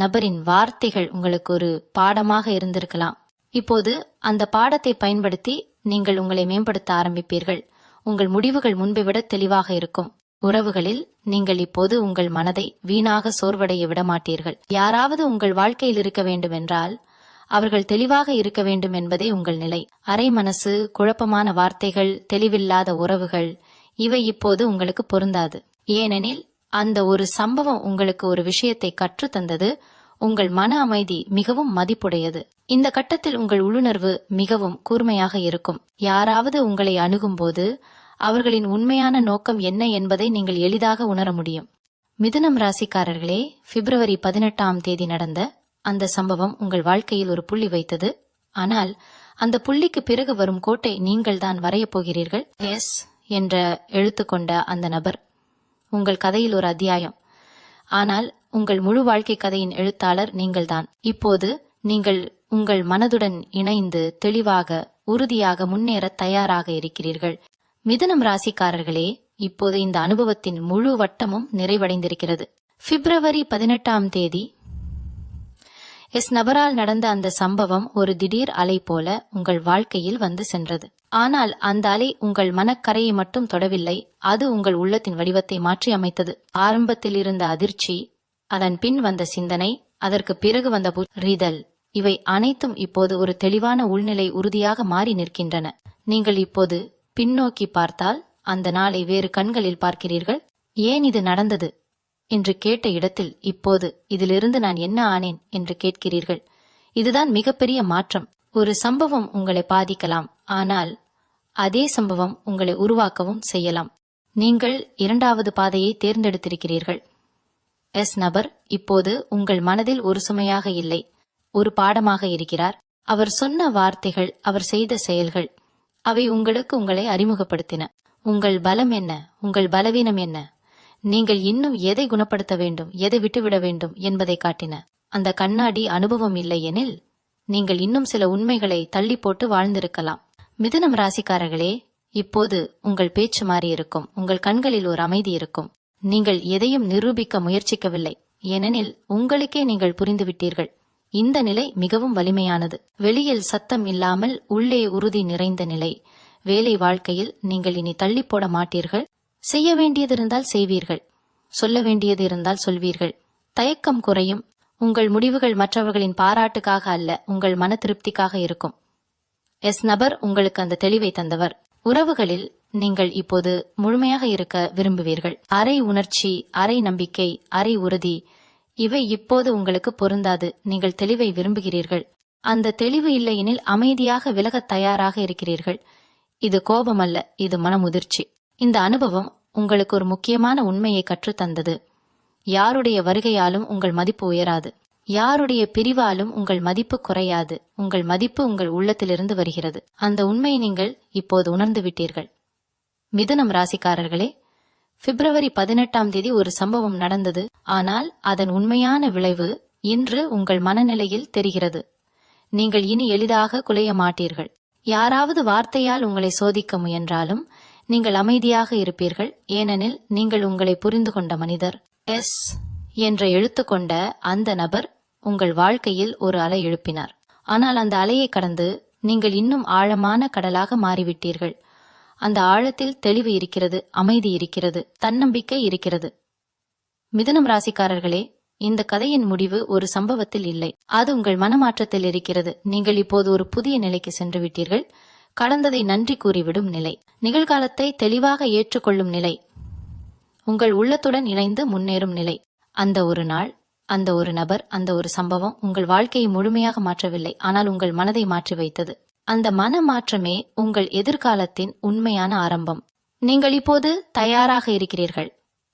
நபரின் வார்த்தைகள் உங்களுக்கு ஒரு பாடமாக இருந்திருக்கலாம். இப்போது அந்த பாடத்தை பயன்படுத்தி நீங்கள் உங்களை மேம்படுத்த ஆரம்பிப்பீர்கள். உங்கள் முடிவுகள் முன்பை விட தெளிவாக இருக்கும். உறவுகளில் நீங்கள் இப்போது உங்கள் மனதை வீணாக சோர்வடைய விடமாட்டீர்கள். யாராவது உங்கள் வாழ்க்கையில் இருக்க வேண்டுமென்றால் அவர்கள் தெளிவாக இருக்க வேண்டும் என்பதே உங்கள் நிலை. அரை மனசு, குழப்பமான வார்த்தைகள், தெளிவில்லாத உறவுகள் இவை இப்போது உங்களுக்கு பொருந்தாது. ஏனெனில் அந்த ஒரு சம்பவம் உங்களுக்கு ஒரு விஷயத்தை கற்றுத்தந்தது. உங்கள் மன அமைதி மிகவும் மதிப்புடையது. இந்த கட்டத்தில் உங்கள் உள்ளுணர்வு மிகவும் கூர்மையாக இருக்கும். யாராவது உங்களை அணுகும்போது அவர்களின் உண்மையான நோக்கம் என்ன என்பதை நீங்கள் எளிதாக உணர முடியும். மிதுனம் ராசிக்காரர்களே, பிப்ரவரி 18 நடந்த அந்த சம்பவம் உங்கள் வாழ்க்கையில் ஒரு புள்ளி வைத்தது. ஆனால் அந்த புள்ளிக்கு பிறகு வரும் கோட்டை நீங்கள் தான் வரையப் போகிறீர்கள். எஸ் என்ற எழுத்து கொண்ட அந்த நபர் உங்கள் கதையில் ஒரு அத்தியாயம். ஆனால் உங்கள் முழு வாழ்க்கை கதையின் எழுத்தாளர் நீங்கள்தான். இப்போது நீங்கள் உங்கள் மனதுடன் இணைந்து தெளிவாக, உறுதியாக முன்னேற தயாராக இருக்கிறீர்கள். மிதுனம் ராசிக்காரர்களே, இப்போது இந்த அனுபவத்தின் முழு வட்டமும் நிறைவடைந்திருக்கிறது. பிப்ரவரி 18 நபரால் நடந்த அந்த சம்பவம் ஒரு திடீர் அலை போல உங்கள் வாழ்க்கையில் வந்து சென்றது. ஆனால் அந்த அலை உங்கள் மனக்கரையை மட்டும் தொடவில்லை, அது உங்கள் உள்ளத்தின் வடிவத்தை மாற்றி அமைத்தது. ஆரம்பத்தில் இருந்த அதிர்ச்சி, அதன் பின் வந்த சிந்தனை, அதற்கு பிறகு வந்த புரிதல், இவை அனைத்தும் இப்போது ஒரு தெளிவான உள்நிலை உறுதியாக மாறி நிற்கின்றன. நீங்கள் இப்போது பின்னோக்கி பார்த்தால் அந்த நாளை வேறு கண்களில் பார்க்கிறீர்கள். ஏன் இது நடந்தது என்று கேட்ட இடத்தில் இப்போது இதிலிருந்து நான் என்ன ஆனேன் என்று கேட்கிறீர்கள். இதுதான் மிகப்பெரிய மாற்றம். ஒரு சம்பவம் உங்களை பாதிக்கலாம், ஆனால் அதே சம்பவம் உங்களை உருவாக்கவும் செய்யலாம். நீங்கள் இரண்டாவது பாதையை தேர்ந்தெடுத்திருக்கிறீர்கள். நபர் இப்போது உங்கள் மனதில் ஒரு சுமையாக இல்லை, ஒரு பாடமாக இருக்கிறார். அவர் சொன்ன வார்த்தைகள், அவர் செய்த செயல்கள், அவை உங்களுக்கு உங்களை அறிமுகப்படுத்தின. உங்கள் பலம் என்ன, உங்கள் பலவீனம் என்ன, நீங்கள் இன்னும் எதை குணப்படுத்த வேண்டும், எதை விட்டுவிட வேண்டும் என்பதை காட்டின. அந்த கண்ணாடி அனுபவம் இல்லை எனில் நீங்கள் இன்னும் சில உண்மைகளை தள்ளி போட்டு வாழ்ந்திருக்கலாம். மிதுனம் ராசிக்காரர்களே, இப்போது உங்கள் பேச்சு மாறியிருக்கும். உங்கள் கண்களில் ஒரு அமைதி இருக்கும். நீங்கள் எதையும் நிரூபிக்க முயற்சிக்கவில்லை, ஏனெனில் உங்களுக்கே நீங்கள் புரிந்துவிட்டீர்கள். இந்த நிலை மிகவும் வலிமையானது. வெளியில் சத்தம் இல்லாமல் உள்ளே உறுதி நிறைந்த நிலை. வேலை வாழ்க்கையில் நீங்கள் இனி தள்ளி போட மாட்டீர்கள். செய்ய வேண்டியது இருந்தால் செய்வீர்கள், சொல்ல வேண்டியது இருந்தால் சொல்வீர்கள். தயக்கம் குறையும். உங்கள் முடிவுகள் மற்றவர்களின் பாராட்டுக்காக அல்ல, உங்கள் மன திருப்திக்காக இருக்கும். நபர் உங்களுக்கு அந்த தெளிவை தந்தவர். உறவுகளில் நீங்கள் இப்போது முழுமையாக இருக்க விரும்புவீர்கள். அரை உணர்ச்சி, அரை நம்பிக்கை, அரை உறுதி இவை இப்போது உங்களுக்கு பொருந்தாது. நீங்கள் தெளிவை விரும்புகிறீர்கள். அந்த தெளிவு இல்லையெனில் அமைதியாக விலகத் தயாராக இருக்கிறீர்கள். இது கோபம் அல்ல, இது மனமுதிர்ச்சி. இந்த அனுபவம் உங்களுக்கு ஒரு முக்கியமான உண்மையை கற்றுத்தந்தது. யாருடைய வருகையாலும் உங்கள் மதிப்பு உயராது, யாருடைய பிரிவாலும் உங்கள் மதிப்பு குறையாது. உங்கள் மதிப்பு உங்கள் உள்ளத்திலிருந்து வருகிறது. அந்த உண்மையை நீங்கள் இப்போது உணர்ந்து விட்டீர்கள். மிதுனம் ராசிக்காரர்களே, பிப்ரவரி 18 ஒரு சம்பவம் நடந்தது. ஆனால் அதன் உண்மையான விளைவு இன்று உங்கள் மனநிலையில் தெரிகிறது. நீங்கள் இனி எளிதாக குலைய மாட்டீர்கள். யாராவது வார்த்தையால் உங்களை சோதிக்க முயன்றாலும் நீங்கள் அமைதியாக இருப்பீர்கள், ஏனெனில் நீங்கள் உங்களை புரிந்து கொண்ட மனிதர். என்ற எழுத்து கொண்ட அந்த நபர் உங்கள் வாழ்க்கையில் ஒரு அலை எழுப்பினார். ஆனால் அந்த அலையை கடந்து நீங்கள் இன்னும் ஆழமான கடலாக மாறிவிட்டீர்கள். அந்த ஆழத்தில் தெளிவு இருக்கிறது, அமைதி இருக்கிறது, தன்னம்பிக்கை இருக்கிறது. மிதுனம் ராசிக்காரர்களே, இந்த கதையின் முடிவு ஒரு சம்பவத்தில் இல்லை, அது உங்கள் மனமாற்றத்தில் இருக்கிறது. நீங்கள் இப்போது ஒரு புதிய நிலைக்கு சென்று விட்டீர்கள். கடந்ததை நன்றி கூறிவிடும் நிலை, நிகழ்காலத்தை தெளிவாக ஏற்றுக்கொள்ளும் நிலை, உங்கள் உள்ளத்துடன் இணைந்து முன்னேறும் நிலை. அந்த ஒரு நாள், அந்த ஒரு நபர், அந்த ஒரு சம்பவம் உங்கள் வாழ்க்கையை முழுமையாக மாற்றவில்லை, ஆனால் உங்கள் மனதை மாற்றி வைத்தது. அந்த மன மாற்றமே உங்கள் எதிர்காலத்தின் உண்மையான ஆரம்பம். நீங்கள் இப்போது தயாராக இருக்கிறீர்கள்.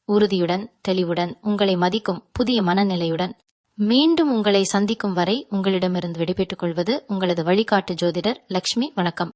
உறுதியுடன், தெளிவுடன், உங்களை மதிக்கும் புதிய மனநிலையுடன். மீண்டும் உங்களை சந்திக்கும் வரை உங்களிடமிருந்து விடைபெற்றுக் கொள்வது உங்களது வழிகாட்டு ஜோதிடர் லக்ஷ்மி. வணக்கம்.